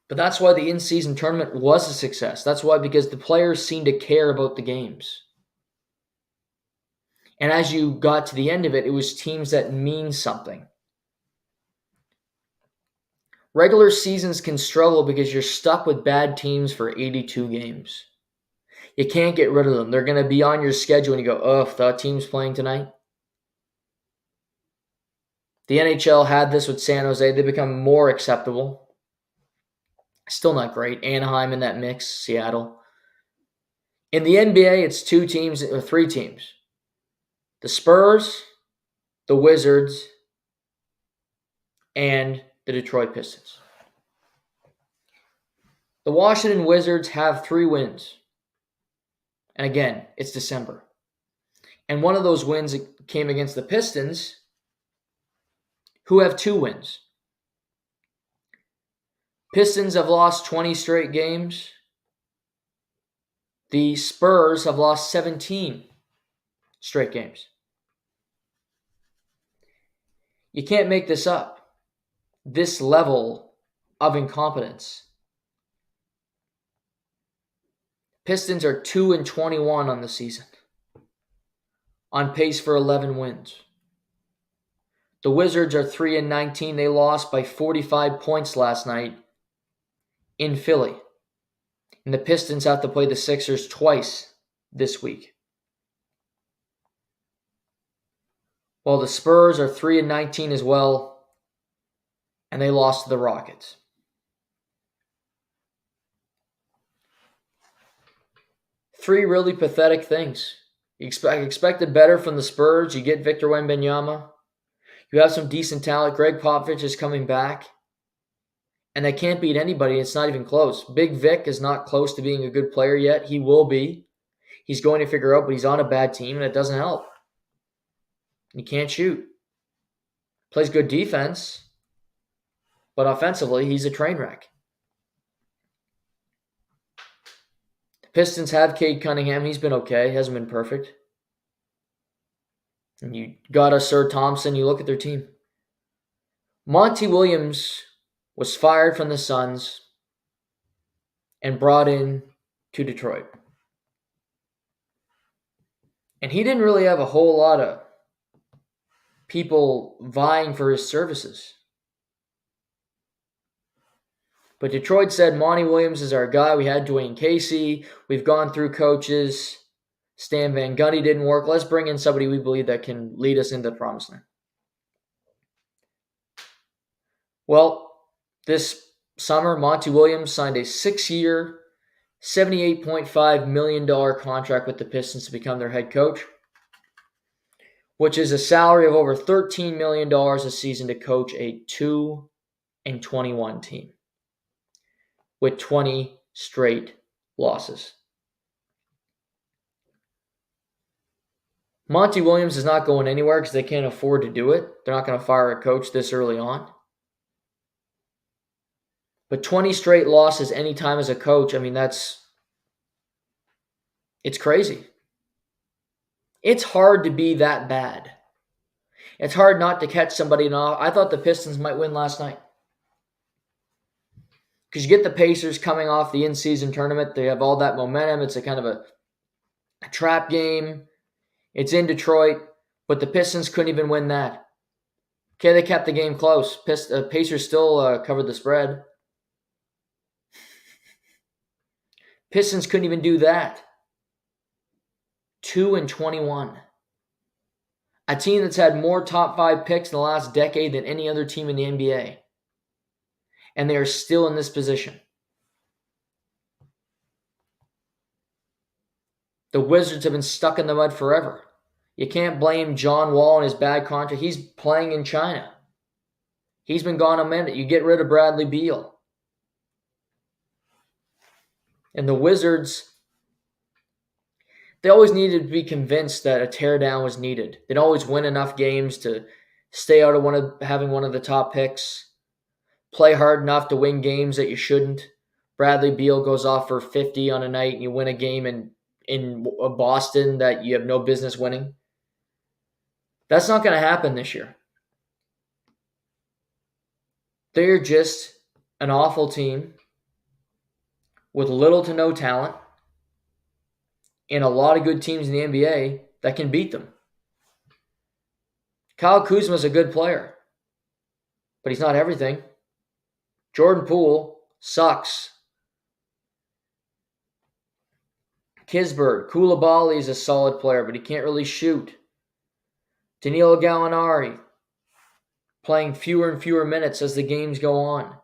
But that's why the in-season tournament was a success. That's why, because the players seem to care about the games. And as you got to the end of it, it was teams that mean something. Regular seasons can struggle because you're stuck with bad teams for 82 games. You can't get rid of them. They're going to be on your schedule and you go, oh, if that team's playing tonight. The NHL had this with San Jose. They become more acceptable. Still not great. Anaheim in that mix, Seattle. In the NBA, it's 2 teams or 3 teams. The Spurs, the Wizards, and the Detroit Pistons. The Washington Wizards have 3 wins. And again, it's December. And one of those wins came against the Pistons, who have 2 wins. Pistons have lost 20 straight games. The Spurs have lost 17 straight games. You can't make this up. This level of incompetence. Pistons are 2-21 on the season, on pace for 11 wins. The Wizards are 3-19. They lost by 45 points last night in Philly. And the Pistons have to play the Sixers twice this week. While the Spurs are 3-19 as well, and they lost to the Rockets. Three really pathetic things. You expected better from the Spurs. You get Victor Wembanyama. You have some decent talent. Greg Popovich is coming back. And they can't beat anybody. It's not even close. Big Vic is not close to being a good player yet. He will be. He's going to figure out, but he's on a bad team, and it doesn't help. He can't shoot. Plays good defense, but offensively, he's a train wreck. The Pistons have Cade Cunningham. He's been okay. He hasn't been perfect. And you got a Sir Thompson. You look at their team. Monty Williams was fired from the Suns and brought in to Detroit. And he didn't really have a whole lot of people vying for his services. But Detroit said, Monty Williams is our guy. We had Dwayne Casey. We've gone through coaches. Stan Van Gundy didn't work. Let's bring in somebody we believe that can lead us into the promised land. Well, this summer, Monty Williams signed a 6-year, $78.5 million contract with the Pistons to become their head coach, which is a salary of over $13 million a season to coach a 2-21 team with 20 straight losses. Monty Williams is not going anywhere because they can't afford to do it. They're not going to fire a coach this early on. But 20 straight losses anytime as a coach, I mean, it's crazy. It's hard to be that bad. It's hard not to catch somebody. I thought the Pistons might win last night. Because you get the Pacers coming off the in-season tournament. They have all that momentum. It's a kind of a trap game. It's in Detroit. But the Pistons couldn't even win that. Okay, they kept the game close. Pacers still covered the spread. Pistons couldn't even do that. 2-21. A team that's had more top 5 picks in the last decade than any other team in the NBA. And they are still in this position. The Wizards have been stuck in the mud forever. You can't blame John Wall and his bad contract. He's playing in China. He's been gone a minute. You get rid of Bradley Beal. And the Wizards, they always needed to be convinced that a teardown was needed. They'd always win enough games to stay out of having one of the top picks. Play hard enough to win games that you shouldn't. Bradley Beal goes off for 50 on a night and you win a game in Boston that you have no business winning. That's not going to happen this year. They're just an awful team with little to no talent and a lot of good teams in the NBA that can beat them. Kyle Kuzma's a good player, but he's not everything. Jordan Poole sucks. Kispert, Koulibaly is a solid player, but he can't really shoot. Danilo Gallinari playing fewer and fewer minutes as the games go on.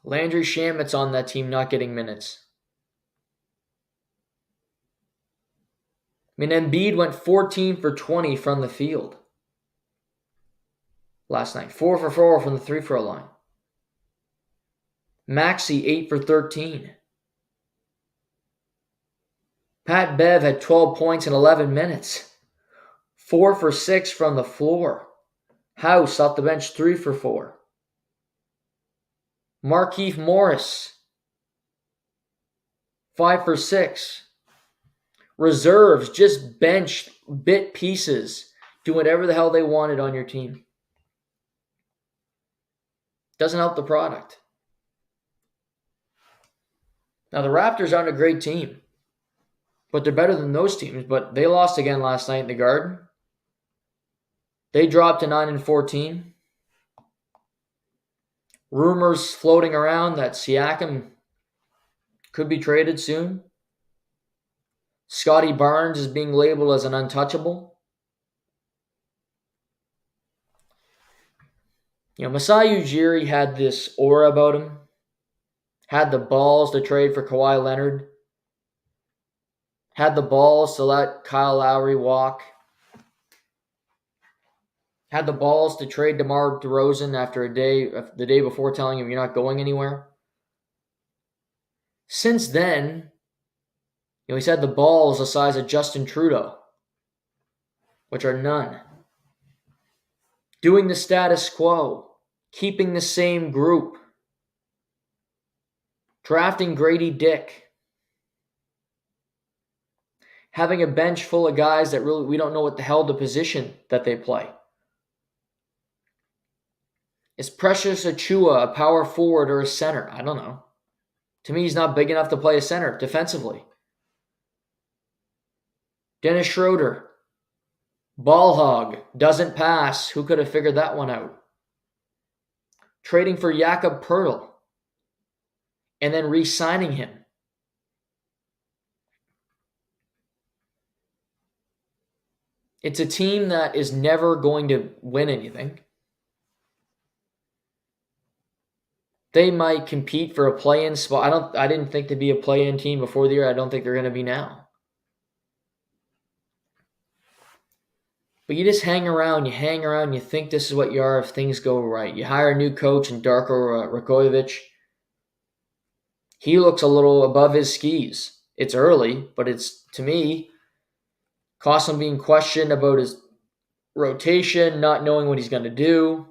Landry Shamet's on that team not getting minutes. I mean, Embiid went 14 for 20 from the field last night. 4 for 4 from the three-throw line. Maxey, 8 for 13. Pat Bev had 12 points in 11 minutes. 4 for 6 from the floor. House off the bench, 3 for 4. Markieff Morris, 5 for 6. Reserves, just bench bit pieces, do whatever the hell they wanted on your team. Doesn't help the product. Now, the Raptors aren't a great team, but they're better than those teams. But they lost again last night in the Garden. They dropped to 9-14. Rumors floating around that Siakam could be traded soon. Scotty Barnes is being labeled as an untouchable. Masai Ujiri had this aura about him. Had the balls to trade for Kawhi Leonard. Had the balls to let Kyle Lowry walk. Had the balls to trade DeMar DeRozan after the day before telling him you're not going anywhere. Since then, he's had the balls the size of Justin Trudeau, which are none. Doing the status quo, keeping the same group, drafting Grady Dick, having a bench full of guys that really we don't know what the hell the position that they play. Is Precious Achua a power forward or a center? I don't know. To me, he's not big enough to play a center defensively. Dennis Schroeder, ball hog, doesn't pass. Who could have figured that one out? Trading for Jakob Poeltl and then re-signing him. It's a team that is never going to win anything. They might compete for a play-in spot. I didn't think they'd be a play-in team before the year. I don't think they're going to be now. But you just hang around, you think this is what you are if things go right. You hire a new coach in Darko Rakovic. He looks a little above his skis. It's early, but it's, to me, cost him being questioned about his rotation, not knowing what he's going to do.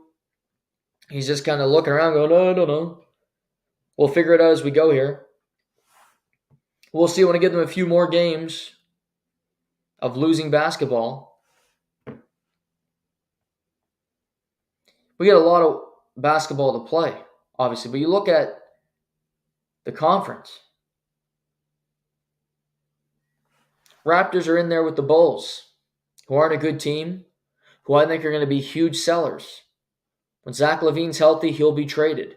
He's just kind of looking around going, I don't know. We'll figure it out as we go here. We'll see when I give them a few more games of losing basketball. We get a lot of basketball to play, obviously. But you look at the conference. Raptors are in there with the Bulls, who aren't a good team, who I think are going to be huge sellers. When Zach LaVine's healthy, he'll be traded.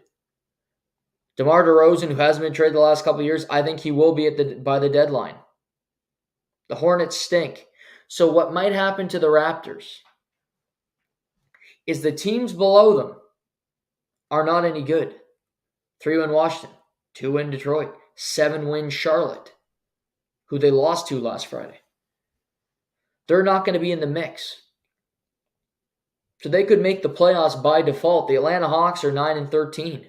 DeMar DeRozan, who hasn't been traded the last couple of years, I think he will be by the deadline. The Hornets stink. So what might happen to the Raptors is the teams below them are not any good. 3-win Washington, 2-win Detroit, 7-win Charlotte, who they lost to last Friday. They're not going to be in the mix. So they could make the playoffs by default. The Atlanta Hawks are 9-13.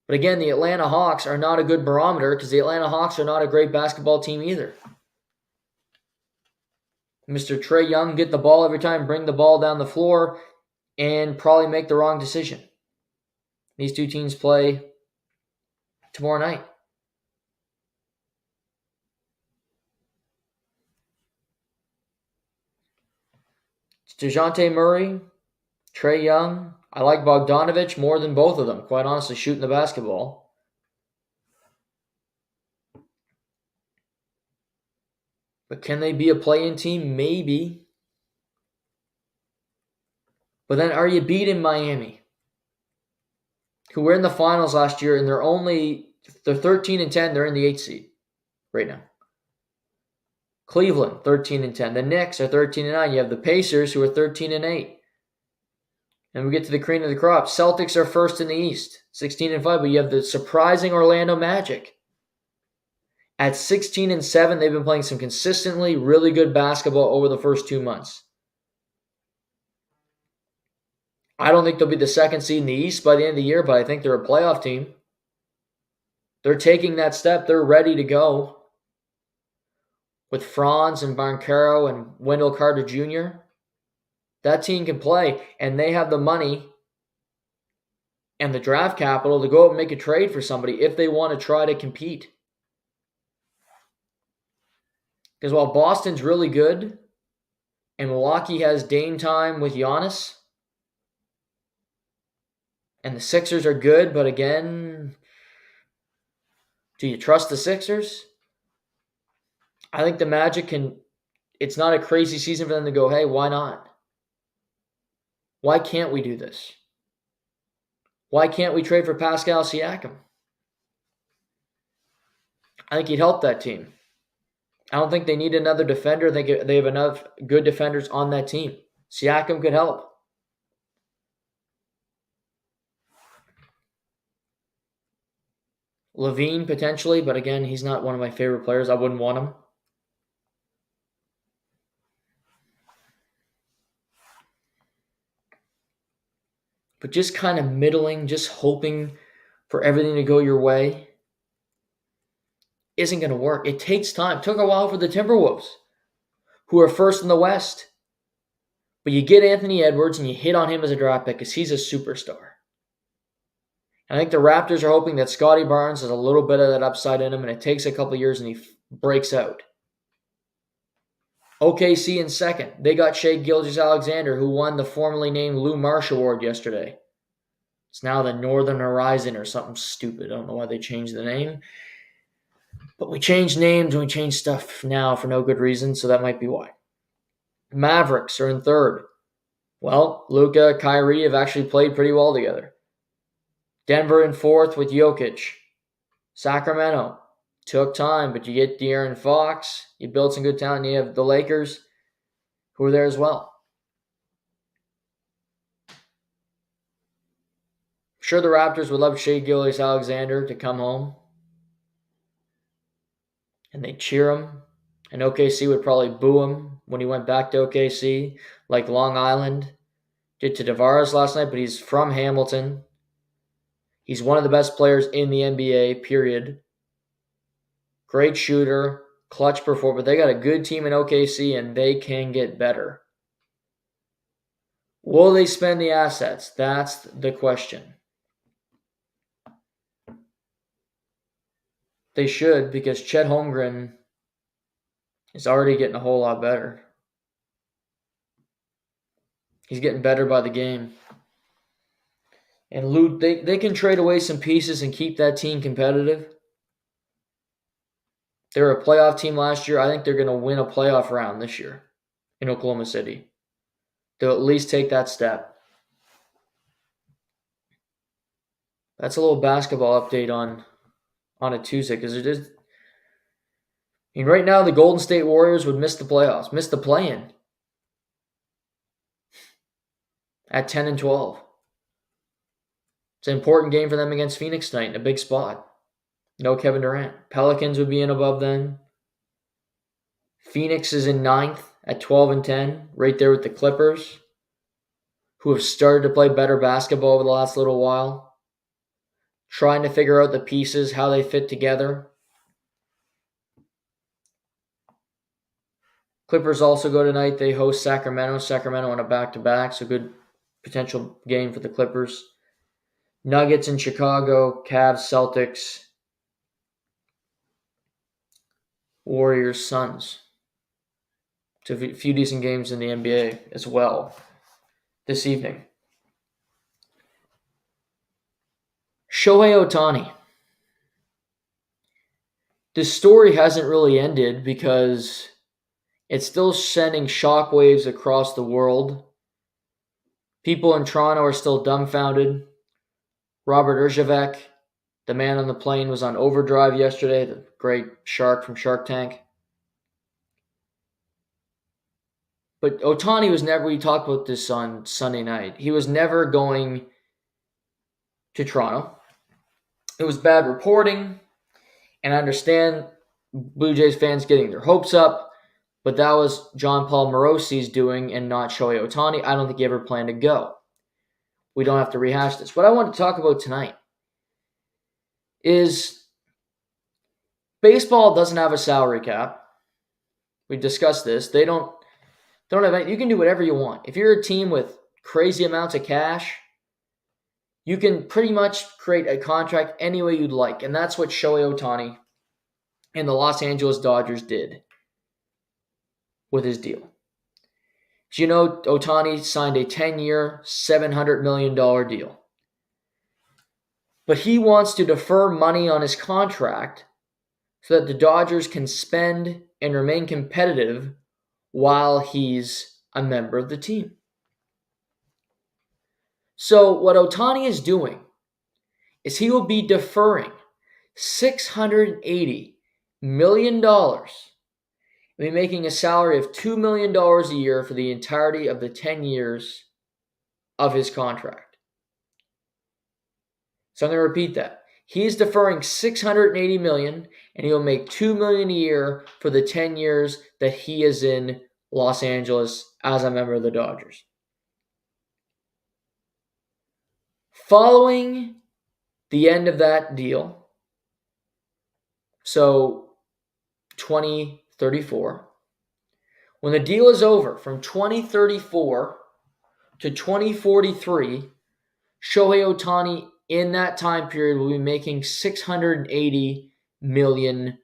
But again, the Atlanta Hawks are not a good barometer because the Atlanta Hawks are not a great basketball team either. Mr. Trae Young get the ball every time, bring the ball down the floor, and probably make the wrong decision. These two teams play tomorrow night. It's DeJounte Murray, Trae Young. I like Bogdanovich more than both of them, quite honestly, shooting the basketball. But can they be a play-in team? Maybe. But then are you beating Miami, who were in the finals last year, and they're 13-10, they're in the 8th seed right now. Cleveland, 13-10. The Knicks are 13-9. You have the Pacers, who are 13-8. And we get to the cream of the crop. Celtics are first in the East, 16-5, but you have the surprising Orlando Magic. At 16-7, they've been playing some consistently really good basketball over the first 2 months. I don't think they'll be the second seed in the East by the end of the year, but I think they're a playoff team. They're taking that step. They're ready to go. With Franz and Banchero and Wendell Carter Jr., that team can play, and they have the money and the draft capital to go out and make a trade for somebody if they want to try to compete. Because while Boston's really good and Milwaukee has Dame time with Giannis, and the Sixers are good, but again, do you trust the Sixers? I think the Magic can, it's not a crazy season for them to go, hey, why not? Why can't we do this? Why can't we trade for Pascal Siakam? I think he'd help that team. I don't think they need another defender. I think they have enough good defenders on that team. Siakam could help. LaVine potentially, but again, he's not one of my favorite players. I wouldn't want him. But just kind of middling, just hoping for everything to go your way isn't going to work. It takes time. It took a while for the Timberwolves, who are first in the West. But you get Anthony Edwards and you hit on him as a draft pick because he's a superstar. I think the Raptors are hoping that Scotty Barnes has a little bit of that upside in him, and it takes a couple of years and he breaks out. OKC in second. They got Shai Gilgeous-Alexander, who won the formerly named Lou Marsh Award yesterday. It's now the Northern Horizon or something stupid. I don't know why they changed the name. But we change names and we change stuff now for no good reason, so that might be why. Mavericks are in third. Well, Luka, Kyrie have actually played pretty well together. Denver in fourth with Jokic. Sacramento took time, but you get De'Aaron Fox. You build some good talent. You have the Lakers, who are there as well. I'm sure the Raptors would love Shai Gilgeous-Alexander to come home. And they cheer him. And OKC would probably boo him when he went back to OKC, like Long Island did to Tavares last night, but he's from Hamilton. He's one of the best players in the NBA, period. Great shooter, clutch performer. They got a good team in OKC, and they can get better. Will they spend the assets? That's the question. They should, because Chet Holmgren is already getting a whole lot better. He's getting better by the game. And Lou, they can trade away some pieces and keep that team competitive. They were a playoff team last year. I think they're going to win a playoff round this year in Oklahoma City. They'll at least take that step. That's a little basketball update on a Tuesday because it is. I mean, right now the Golden State Warriors would miss the playoffs, miss the play-in at 10-12. It's an important game for them against Phoenix tonight in a big spot. No Kevin Durant. Pelicans would be in above them. Phoenix is in 9th at 12-10, right there with the Clippers, who have started to play better basketball over the last little while, trying to figure out the pieces, how they fit together. Clippers also go tonight. They host Sacramento. Sacramento on a back-to-back, so good potential game for the Clippers. Nuggets in Chicago, Cavs, Celtics, Warriors, Suns. It's a few decent games in the NBA as well this evening. Shohei Ohtani. This story hasn't really ended because it's still sending shockwaves across the world. People in Toronto are still dumbfounded. Robert Erzavec, the man on the plane, was on overdrive yesterday, the great shark from Shark Tank. But Ohtani was never, we talked about this on Sunday night, he was never going to Toronto. It was bad reporting, and I understand Blue Jays fans getting their hopes up, but that was John Paul Morosi's doing and not Shohei Ohtani. I don't think he ever planned to go. We don't have to rehash this. What I want to talk about tonight is baseball doesn't have a salary cap. We discussed this. They don't have. You can do whatever you want. If you're a team with crazy amounts of cash, you can pretty much create a contract any way you'd like, and that's what Shohei Ohtani and the Los Angeles Dodgers did with his deal. As you know, Ohtani signed a 10-year, $700 million deal. But he wants to defer money on his contract so that the Dodgers can spend and remain competitive while he's a member of the team. So what Ohtani is doing is he will be deferring $680 million. He'll be making a salary of $2 million a year for the entirety of the 10 years of his contract. So I'm going to repeat that. He's deferring $680 million, and he'll make $2 million a year for the 10 years that he is in Los Angeles as a member of the Dodgers. Following the end of that deal, so 2034, when the deal is over from 2034 to 2043, Shohei Ohtani in that time period will be making $680 million.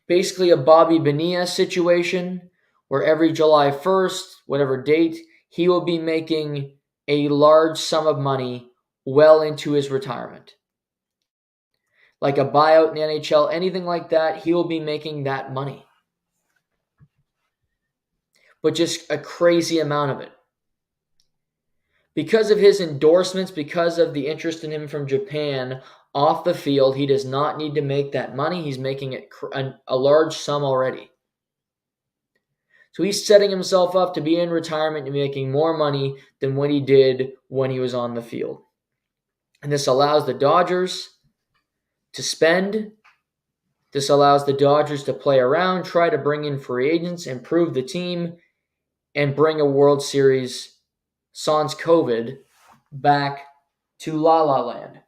Basically a Bobby Bonilla situation where every July 1st, whatever date, he will be making a large sum of money well into his retirement. Like a buyout in the NHL, anything like that, he will be making that money. But just a crazy amount of it. Because of his endorsements, because of the interest in him from Japan off the field, he does not need to make that money. He's making it a large sum already. So he's setting himself up to be in retirement and making more money than what he did when he was on the field. And this allows the Dodgers to spend. This allows the Dodgers to play around, try to bring in free agents, improve the team, and bring a World Series sans COVID back to La La Land.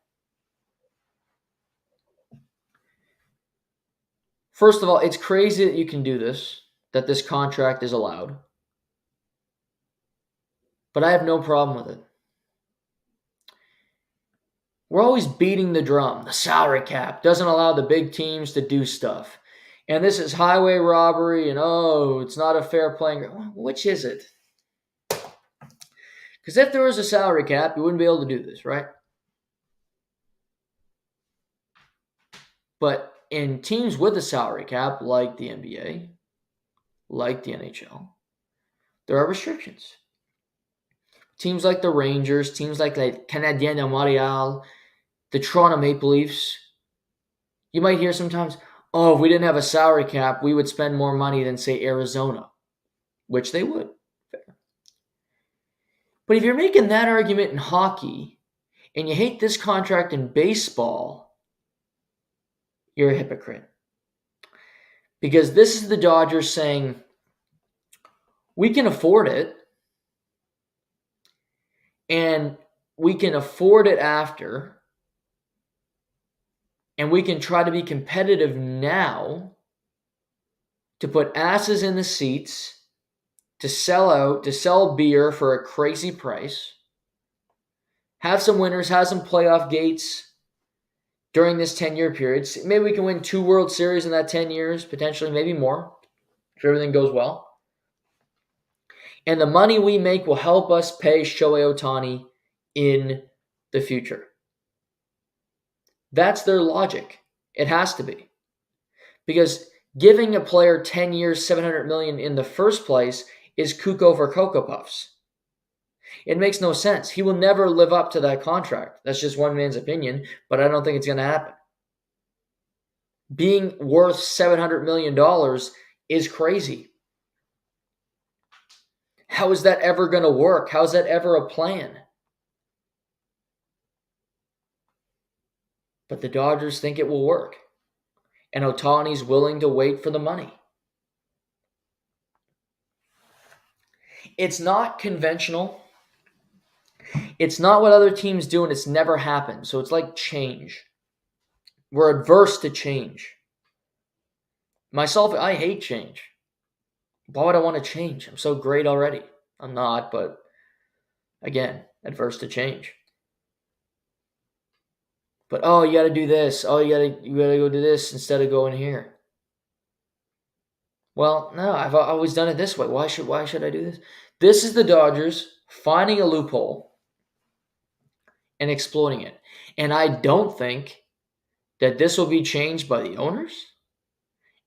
First of all, it's crazy that you can do this, that this contract is allowed. But I have no problem with it. We're always beating the drum. The salary cap doesn't allow the big teams to do stuff. And this is highway robbery, and it's not a fair playing ground. Which is it? Because if there was a salary cap, you wouldn't be able to do this, right? But in teams with a salary cap, like the NBA, like the NHL, there are restrictions. Teams like the Rangers, teams like Canadien de Montréal, the Toronto Maple Leafs, you might hear sometimes, oh, if we didn't have a salary cap, we would spend more money than, say, Arizona, which they would. Fair. But if you're making that argument in hockey and you hate this contract in baseball, you're a hypocrite. Because this is the Dodgers saying, we can afford it, and we can afford it after, and we can try to be competitive now to put asses in the seats, to sell out, to sell beer for a crazy price, have some winners, have some playoff gates during this 10-year period. Maybe we can win 2 World Series in that 10 years, potentially, maybe more, if everything goes well. And the money we make will help us pay Shohei Ohtani in the future. That's their logic. It has to be. Because giving a player 10 years, $700 million in the first place is cuckoo for Cocoa Puffs. It makes no sense. He will never live up to that contract. That's just one man's opinion, but I don't think it's going to happen. Being worth $700 million is crazy. How is that ever going to work? How is that ever a plan? But the Dodgers think it will work. And Ohtani's willing to wait for the money. It's not conventional. It's not what other teams do, and it's never happened. So it's like change. We're adverse to change. Myself, I hate change. Why would I want to change? I'm so great already. I'm not, but again, adverse to change. But oh, you got to do this. Oh, you got to go do this instead of going here. Well, no, I've always done it this way. Why should I do this? This is the Dodgers finding a loophole and exploiting it. And I don't think that this will be changed by the owners.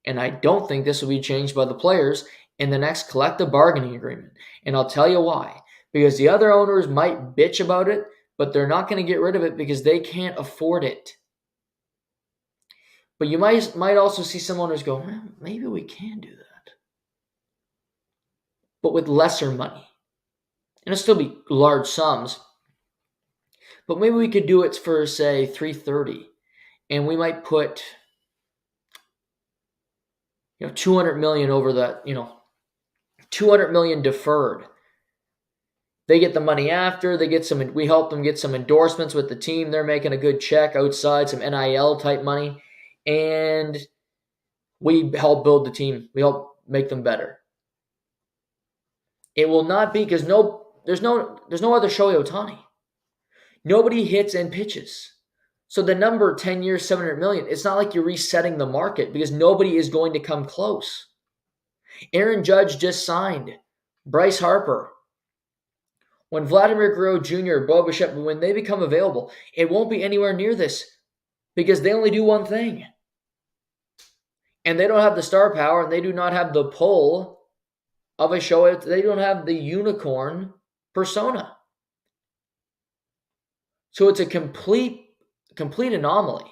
And I don't think this will be changed by the players in the next collective bargaining agreement. And I'll tell you why. Because the other owners might bitch about it, but they're not going to get rid of it because they can't afford it. But you might also see some owners go, maybe we can do that. But with lesser money. And it'll still be large sums. But maybe we could do it for, say, $330. And we might put $200 million over that, $200 million deferred. They get the money after, we help them get some endorsements with the team. They're making a good check outside, some NIL type money. And we help build the team. We help make them better. It will not be, because there's no other Shohei Ohtani. Nobody hits and pitches. So the number 10 years, $700 million, it's not like you're resetting the market because nobody is going to come close. Aaron Judge just signed. Bryce Harper. When Vladimir Guerrero Jr., Bo Bichette, when they become available, it won't be anywhere near this because they only do one thing. And they don't have the star power, and they do not have the pull of a show. They don't have the unicorn persona. So it's a complete anomaly.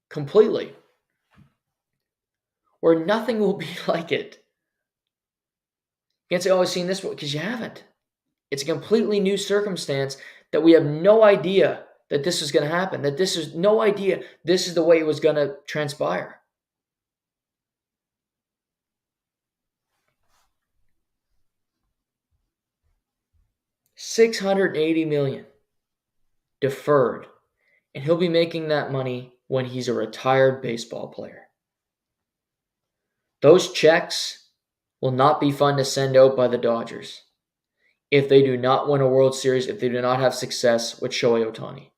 Completely. Where nothing will be like it. You can't say, I've seen this, because you haven't. It's a completely new circumstance that we have no idea that this is going to happen, that this is no idea this is the way it was going to transpire. $680 million deferred, and he'll be making that money when he's a retired baseball player. Those checks will not be fun to send out by the Dodgers if they do not win a World Series, if they do not have success with Shohei Ohtani.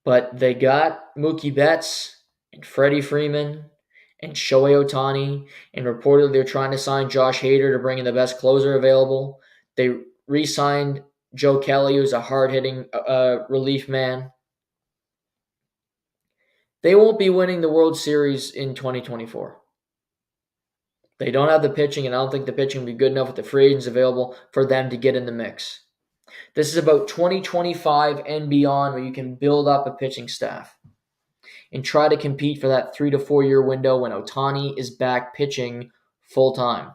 But they got Mookie Betts and Freddie Freeman and Shohei Ohtani, and reportedly they're trying to sign Josh Hader to bring in the best closer available. They re-signed Joe Kelly, who's a hard-hitting relief man. They won't be winning the World Series in 2024. They don't have the pitching, and I don't think the pitching will be good enough with the free agents available for them to get in the mix. This is about 2025 and beyond where you can build up a pitching staff and try to compete for that 3 to 4 year window when Ohtani is back pitching full time.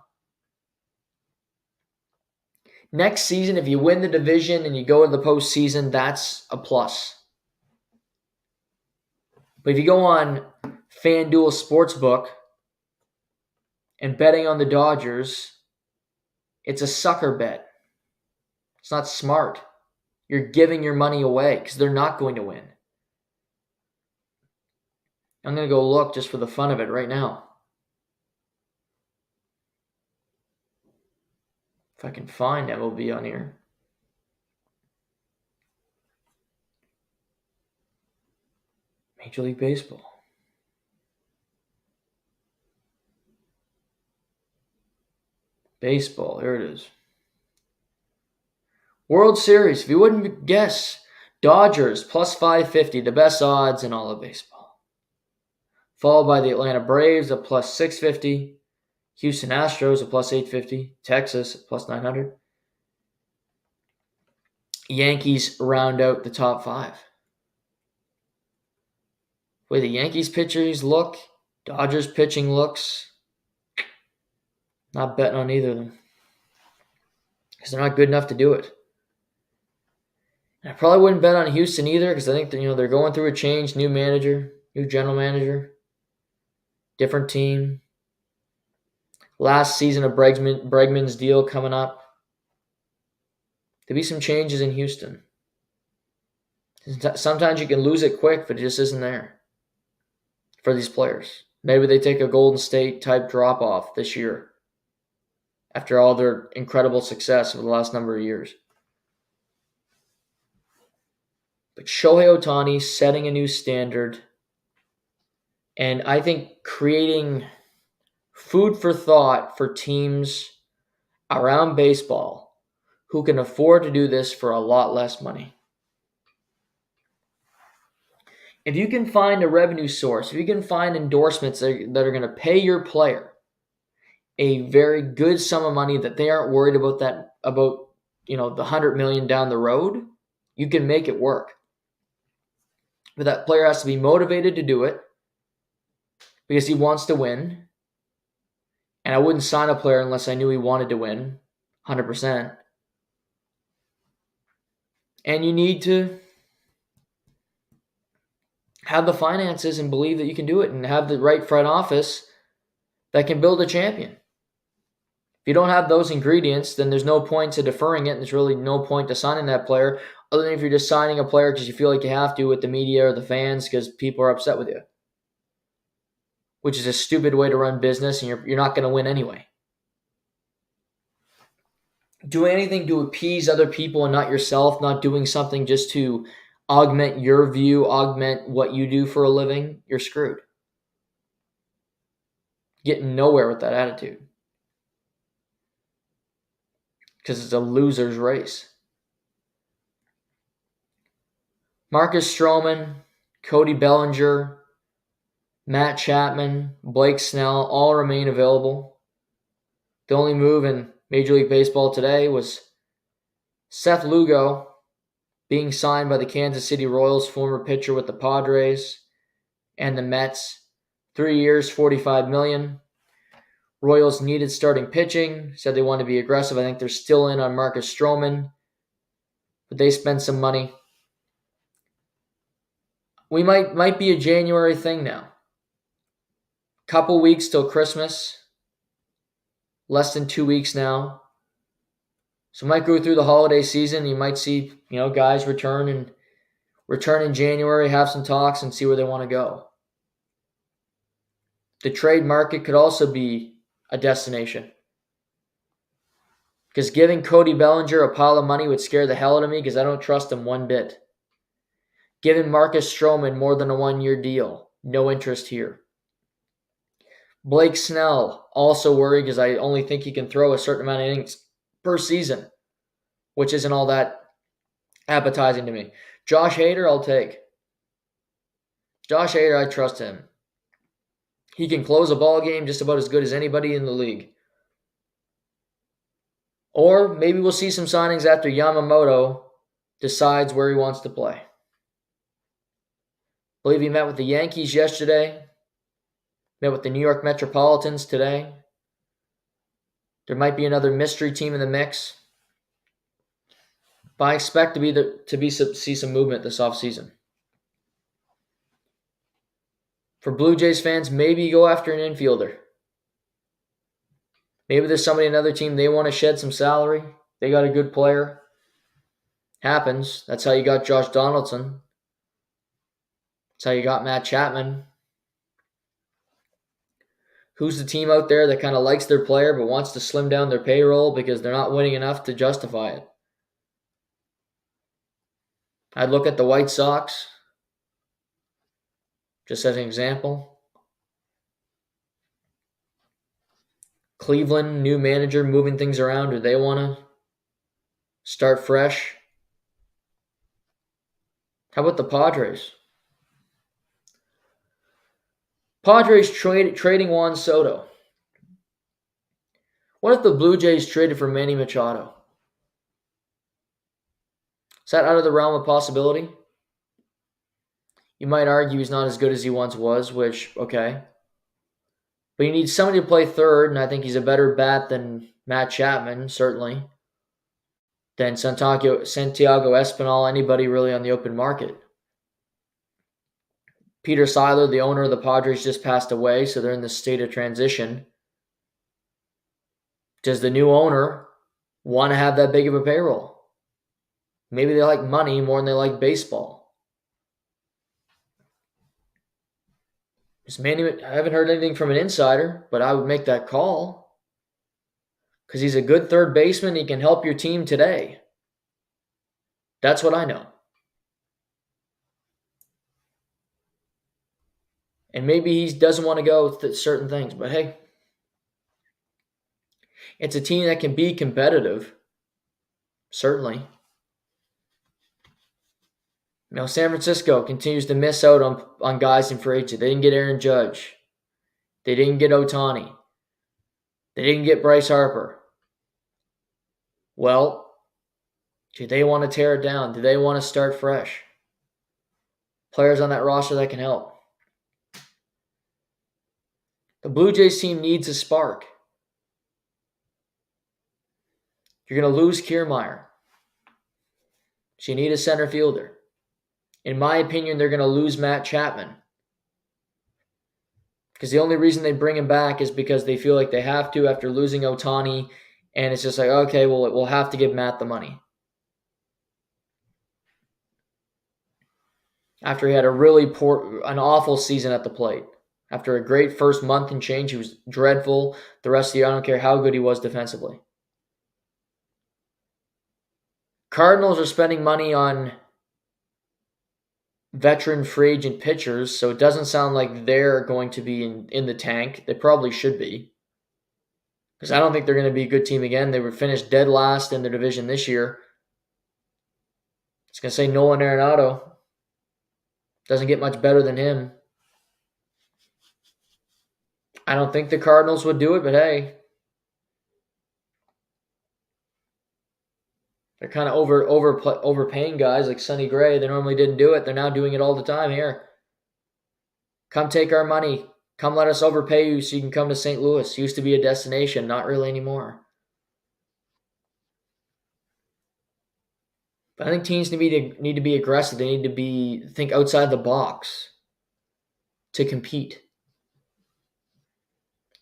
Next season, if you win the division and you go to the postseason, that's a plus. But if you go on FanDuel Sportsbook and betting on the Dodgers, it's a sucker bet. It's not smart. You're giving your money away because they're not going to win. I'm going to go look just for the fun of it right now. If I can find MLB on here. Major League Baseball. Baseball, here it is. World Series, if you wouldn't guess, Dodgers plus 550, the best odds in all of baseball. Followed by the Atlanta Braves at plus 650, Houston Astros at plus 850, Texas at plus 900. Yankees round out the top 5. The way the Yankees pitchers look, Dodgers pitching looks, not betting on either of them because they're not good enough to do it. And I probably wouldn't bet on Houston either because I think that, they're going through a change, new manager, new general manager, different team. Last season of Bregman's deal coming up. There'll be some changes in Houston. Sometimes you can lose it quick, but it just isn't there for these players. Maybe they take a Golden State type drop off this year after all their incredible success over the last number of years. But Shohei Ohtani setting a new standard, and I think creating food for thought for teams around baseball who can afford to do this for a lot less money. If you can find a revenue source, if you can find endorsements that are going to pay your player a very good sum of money that they aren't worried about the $100 million down the road, you can make it work. But that player has to be motivated to do it because he wants to win. And I wouldn't sign a player unless I knew he wanted to win 100%. And you need to have the finances and believe that you can do it and have the right front office that can build a champion. If you don't have those ingredients, then there's no point to deferring it, and there's really no point to signing that player other than if you're just signing a player because you feel like you have to with the media or the fans because people are upset with you, which is a stupid way to run business, and you're not going to win anyway. Doing anything to appease other people and not yourself, not doing something just to augment your view, augment what you do for a living, you're screwed. Getting nowhere with that attitude. Because it's a loser's race. Marcus Stroman, Cody Bellinger, Matt Chapman, Blake Snell all remain available. The only move in Major League Baseball today was Seth Lugo being signed by the Kansas City Royals, former pitcher with the Padres and the Mets. 3 years, $45 million. Royals needed starting pitching, said they want to be aggressive. I think they're still in on Marcus Stroman, but they spent some money. We might be a January thing now. Couple weeks till Christmas. Less than 2 weeks now. So we might go through the holiday season. You might see, guys return in January, have some talks, and see where they want to go. The trade market could also be a destination. Because giving Cody Bellinger a pile of money would scare the hell out of me because I don't trust him one bit. Giving Marcus Stroman more than a 1-year deal, no interest here. Blake Snell, also worried because I only think he can throw a certain amount of innings per season, which isn't all that appetizing to me. Josh Hader, I'll take. Josh Hader, I trust him. He can close a ball game just about as good as anybody in the league. Or maybe we'll see some signings after Yamamoto decides where he wants to play. I believe he met with the Yankees yesterday, met with the New York Metropolitans today. There might be another mystery team in the mix. But I expect to see some movement this offseason. For Blue Jays fans, maybe go after an infielder. Maybe there's somebody, another team, they want to shed some salary. They got a good player. Happens. That's how you got Josh Donaldson. That's how you got Matt Chapman. Who's the team out there that kind of likes their player but wants to slim down their payroll because they're not winning enough to justify it? I'd look at the White Sox, just as an example. Cleveland, new manager, moving things around. Do they want to start fresh? How about the Padres? Padres trading Juan Soto. What if the Blue Jays traded for Manny Machado? Is that out of the realm of possibility? You might argue he's not as good as he once was, which, okay. But you need somebody to play third, and I think he's a better bat than Matt Chapman, certainly, than Santiago Espinal, anybody really on the open market. Peter Seidler, the owner of the Padres, just passed away, so they're in this state of transition. Does the new owner want to have that big of a payroll? Maybe they like money more than they like baseball. I haven't heard anything from an insider, but I would make that call. Because he's a good third baseman. He can help your team today. That's what I know. And maybe he doesn't want to go with certain things, but hey, it's a team that can be competitive, certainly. San Francisco continues to miss out on guys in free agency. They didn't get Aaron Judge. They didn't get Ohtani. They didn't get Bryce Harper. Well, do they want to tear it down? Do they want to start fresh? Players on that roster that can help. The Blue Jays team needs a spark. You're going to lose Kiermaier. So you need a center fielder. In my opinion, they're going to lose Matt Chapman. Because the only reason they bring him back is because they feel like they have to after losing Ohtani. And it's just like, okay, well, we'll have to give Matt the money. After he had an awful season at the plate. After a great first month and change, he was dreadful. The rest of the year, I don't care how good he was defensively. Cardinals are spending money on veteran free agent pitchers, so it doesn't sound like they're going to be in the tank. They probably should be. Because I don't think they're going to be a good team again. They were finished dead last in their division this year. It's going to say Nolan Arenado. Doesn't get much better than him. I don't think the Cardinals would do it, but hey. They're kind of overpaying guys like Sonny Gray. They normally didn't do it. They're now doing it all the time here. Come take our money. Come let us overpay you so you can come to St. Louis. Used to be a destination, not really anymore. But I think teams need to be aggressive. They need to think outside the box to compete.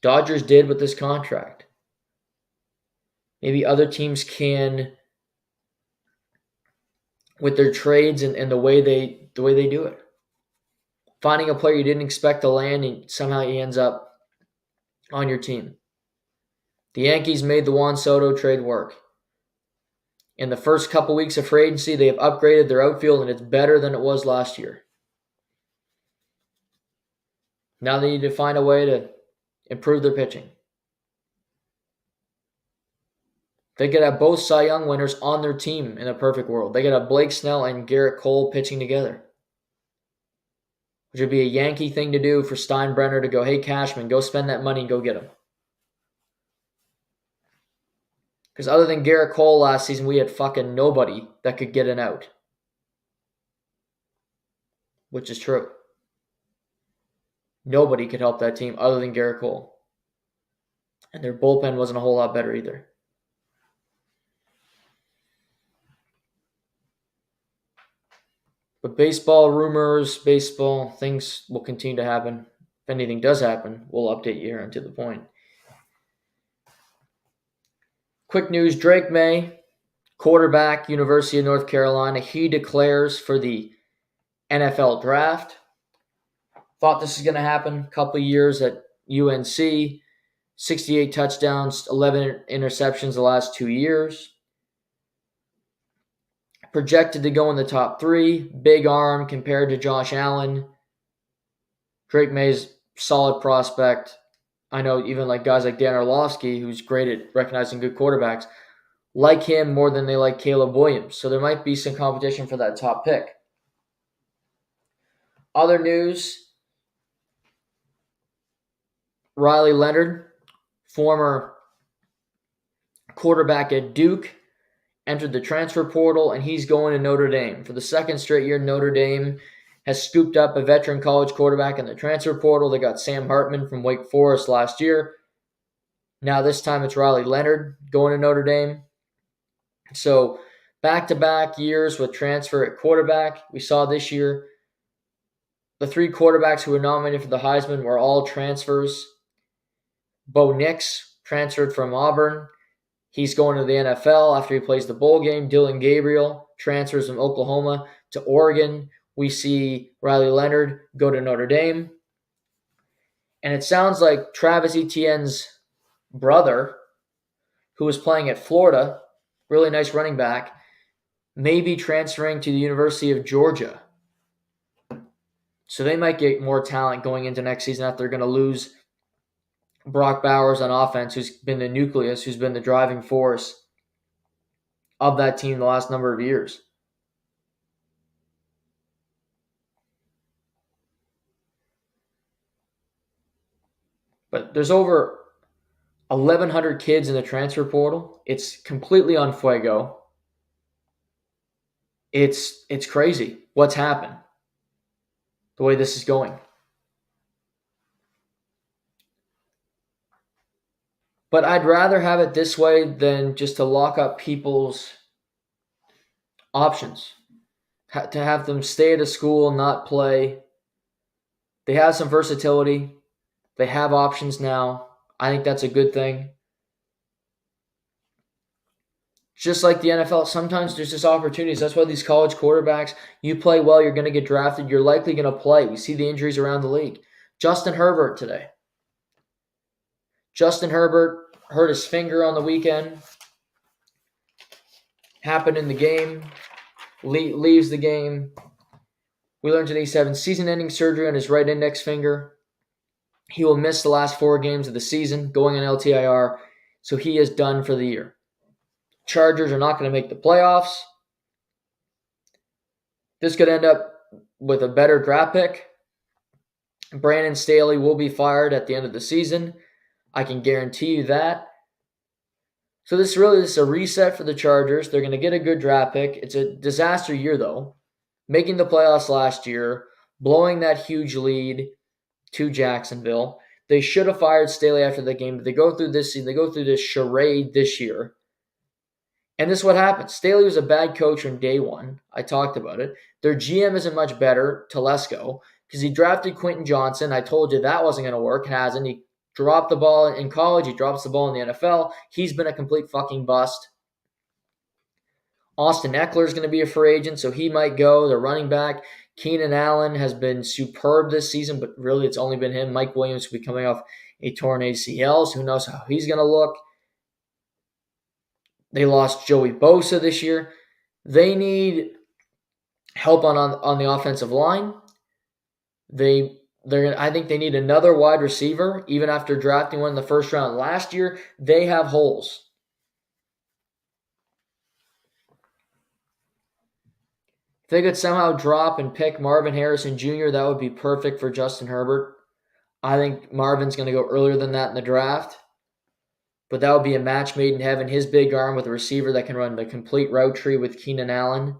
Dodgers did with this contract. Maybe other teams can, with their trades and the way they do it. Finding a player you didn't expect to land and somehow he ends up on your team. The Yankees made the Juan Soto trade work. In the first couple weeks of free agency, they have upgraded their outfield and it's better than it was last year. Now they need to find a way to improve their pitching. They could have both Cy Young winners on their team in a perfect world. They could have Blake Snell and Garrett Cole pitching together. which would be a Yankee thing to do for Steinbrenner to go, hey, Cashman, go spend that money and go get him. Because other than Garrett Cole last season, we had fucking nobody that could get an out. Which is true. Nobody could help that team other than Garrett Cole. And their bullpen wasn't a whole lot better either. But baseball rumors, baseball things will continue to happen. If anything does happen, we'll update you here on To The Point. Quick news, Drake May, quarterback, University of North Carolina, he declares for the NFL draft. Thought this is going to happen a couple of years at UNC. 68 touchdowns, 11 interceptions the last 2 years. Projected to go in the top 3. Big arm compared to Josh Allen. Drake May's solid prospect. I know even like guys like Dan Orlovsky, who's great at recognizing good quarterbacks, like him more than they like Caleb Williams. So there might be some competition for that top pick. Other news, Riley Leonard, former quarterback at Duke, entered the transfer portal, and he's going to Notre Dame. For the second straight year, Notre Dame has scooped up a veteran college quarterback in the transfer portal. They got Sam Hartman from Wake Forest last year. Now this time it's Riley Leonard going to Notre Dame. So back-to-back years with transfer at quarterback. We saw this year the 3 quarterbacks who were nominated for the Heisman were all transfers. Bo Nix transferred from Auburn. He's going to the NFL after he plays the bowl game. Dylan Gabriel transfers from Oklahoma to Oregon. We see Riley Leonard go to Notre Dame. And it sounds like Travis Etienne's brother, who was playing at Florida, really nice running back, may be transferring to the University of Georgia. So they might get more talent going into next season after they're going to lose Brock Bowers on offense, who's been the nucleus, who's been the driving force of that team the last number of years. But there's over 1,100 kids in the transfer portal. It's completely on fuego. It's crazy what's happened, the way this is going. But I'd rather have it this way than just to lock up people's options, to have them stay at a school, not play. They have some versatility. They have options now. I think that's a good thing. Just like the NFL, sometimes there's just opportunities. That's why these college quarterbacks, you play well, you're going to get drafted, you're likely going to play. We see the injuries around the league. Justin Herbert today. Justin Herbert hurt his finger on the weekend. Happened in the game. Leaves the game. We learned today he's having season-ending surgery on his right index finger. He will miss the last 4 games of the season, going on LTIR, so he is done for the year. Chargers are not going to make the playoffs. This could end up with a better draft pick. Brandon Staley will be fired at the end of the season. I can guarantee you that. So this is a reset for the Chargers. They're going to get a good draft pick. It's a disaster year, though. Making the playoffs last year, blowing that huge lead to Jacksonville. They should have fired Staley after the game, but they go through this season. They go through this charade this year. And this is what happens. Staley was a bad coach from day one. I talked about it. Their GM isn't much better, Telesco, because he drafted Quentin Johnson. I told you that wasn't going to work. It hasn't. He dropped the ball in college. He drops the ball in the NFL. He's been a complete fucking bust. Austin Eckler is going to be a free agent, so he might go. The running back, Keenan Allen, has been superb this season, but really it's only been him. Mike Williams will be coming off a torn ACL, so who knows how he's going to look. They lost Joey Bosa this year. They need help on the offensive line. I think they need another wide receiver. Even after drafting one in the first round last year, they have holes. If they could somehow drop and pick Marvin Harrison Jr., that would be perfect for Justin Herbert. I think Marvin's going to go earlier than that in the draft. But that would be a match made in heaven. His big arm with a receiver that can run the complete route tree with Keenan Allen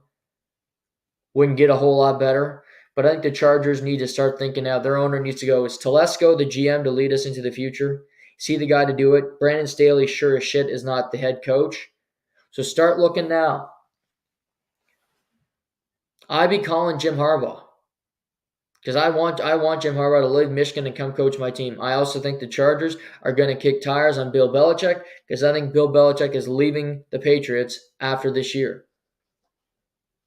wouldn't get a whole lot better. But I think the Chargers need to start thinking now. Their owner needs to go, is Telesco the GM to lead us into the future? Is he the guy to do it? Brandon Staley sure as shit is not the head coach. So start looking now. I'd be calling Jim Harbaugh. Because I want Jim Harbaugh to leave Michigan and come coach my team. I also think the Chargers are going to kick tires on Bill Belichick because I think Bill Belichick is leaving the Patriots after this year.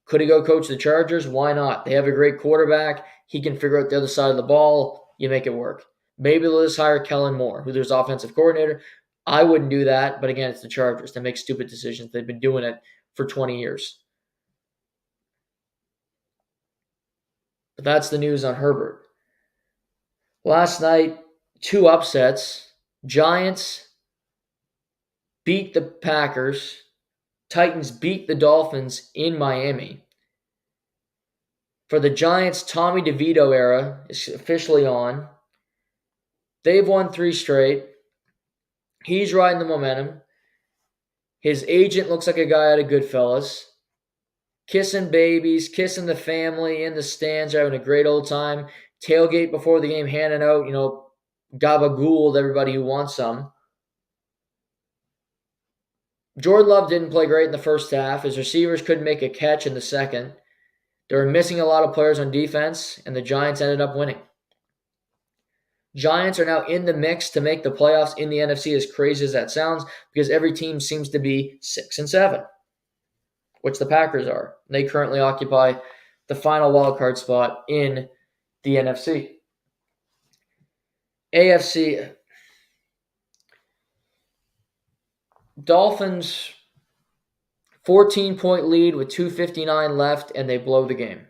Could he go coach the Chargers? Why not? They have a great quarterback. He can figure out the other side of the ball. You make it work. Maybe they'll just hire Kellen Moore, who there's offensive coordinator. I wouldn't do that, but again, it's the Chargers. They make stupid decisions. They've been doing it for 20 years. But that's the news on Herbert. Last night, 2 upsets. Giants beat the Packers. Titans beat the Dolphins in Miami. For the Giants, Tommy DeVito era is officially on. They've won 3 straight. He's riding the momentum. His agent looks like a guy out of Goodfellas. Kissing babies, kissing the family in the stands, having a great old time. Tailgate before the game, handing out, gabagool to everybody who wants some. Jordan Love didn't play great in the first half. His receivers couldn't make a catch in the second. They were missing a lot of players on defense, and the Giants ended up winning. Giants are now in the mix to make the playoffs in the NFC, as crazy as that sounds, because every team seems to be 6-7, which the Packers are. They currently occupy the final wildcard spot in the NFC. AFC, Dolphins, 14-point lead with 2:59 left, and they blow the game.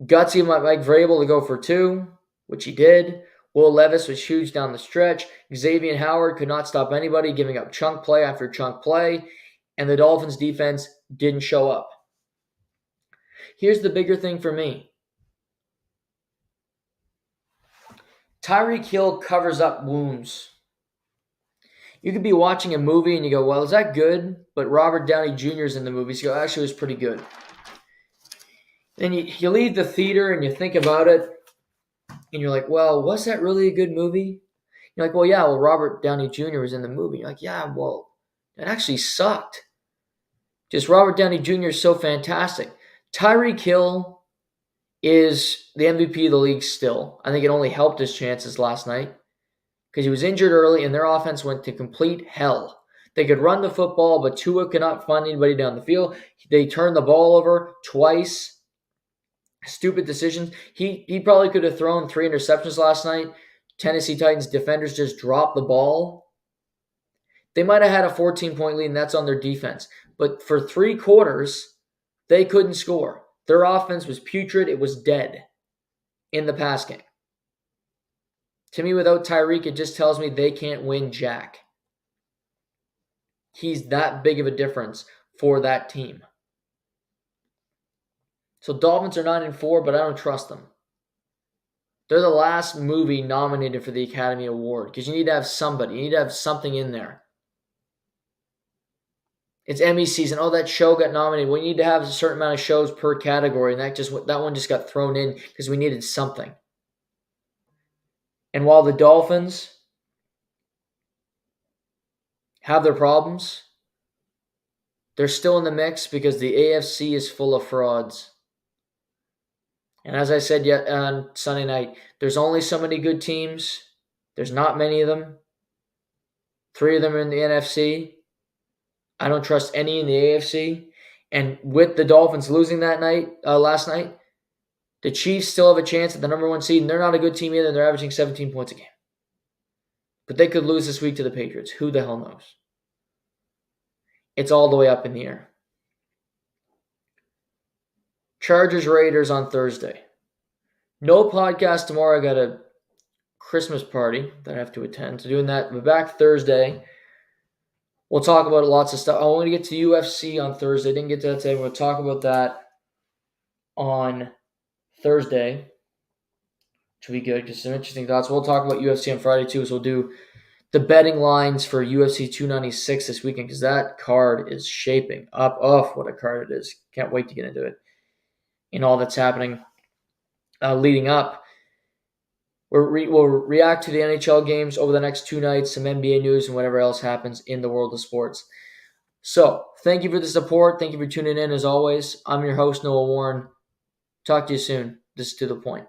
Gutsy Mike Vrabel to go for 2, which he did. Will Levis was huge down the stretch. Xavier Howard could not stop anybody, giving up chunk play after chunk play, and the Dolphins' defense didn't show up. Here's the bigger thing for me. Tyreek Hill covers up wounds. You could be watching a movie and you go, well, is that good? But Robert Downey Jr. is in the movie, so actually it was pretty good. Then you leave the theater and you think about it, and you're like, well, was that really a good movie? You're like, well, yeah, Robert Downey Jr. was in the movie. You're like, yeah, well, it actually sucked. Just Robert Downey Jr. is so fantastic. Tyreek Hill is the MVP of the league still. I think it only helped his chances last night because he was injured early and their offense went to complete hell. They could run the football, but Tua could not find anybody down the field. They turned the ball over twice. Stupid decisions. He probably could have thrown 3 interceptions last night. Tennessee Titans defenders just dropped the ball. They might have had a 14-point lead, and that's on their defense. But for 3 quarters, they couldn't score. Their offense was putrid. It was dead in the pass game. To me, without Tyreek, it just tells me they can't win jack. He's that big of a difference for that team. So Dolphins are 9-4, but I don't trust them. They're the last movie nominated for the Academy Award because you need to have somebody. You need to have something in there. It's Emmy season. Oh, that show got nominated. We need to have a certain amount of shows per category, and that one just got thrown in because we needed something. And while the Dolphins have their problems, they're still in the mix because the AFC is full of frauds. And as I said yet on Sunday night, there's only so many good teams. There's not many of them. 3 of them are in the NFC. I don't trust any in the AFC. And with the Dolphins losing that night, last night, the Chiefs still have a chance at the number 1 seed, and they're not a good team either. They're averaging 17 points a game. But they could lose this week to the Patriots. Who the hell knows? It's all the way up in the air. Chargers Raiders on Thursday. No podcast tomorrow. I got a Christmas party that I have to attend. So doing that. We're back Thursday. We'll talk about lots of stuff. I want to get to UFC on Thursday. Didn't get to that today. We'll talk about that on Thursday, which will be good because some interesting thoughts. We'll talk about UFC on Friday too. So we'll do the betting lines for UFC 296 this weekend because that card is shaping up. Oh, what a card it is. Can't wait to get into it. And all that's happening leading up. We'll react to the NHL games over the next 2 nights, some NBA news, and whatever else happens in the world of sports. So, thank you for the support. Thank you for tuning in as always. I'm your host, Noah Warren. Talk to you soon. This is To The Point.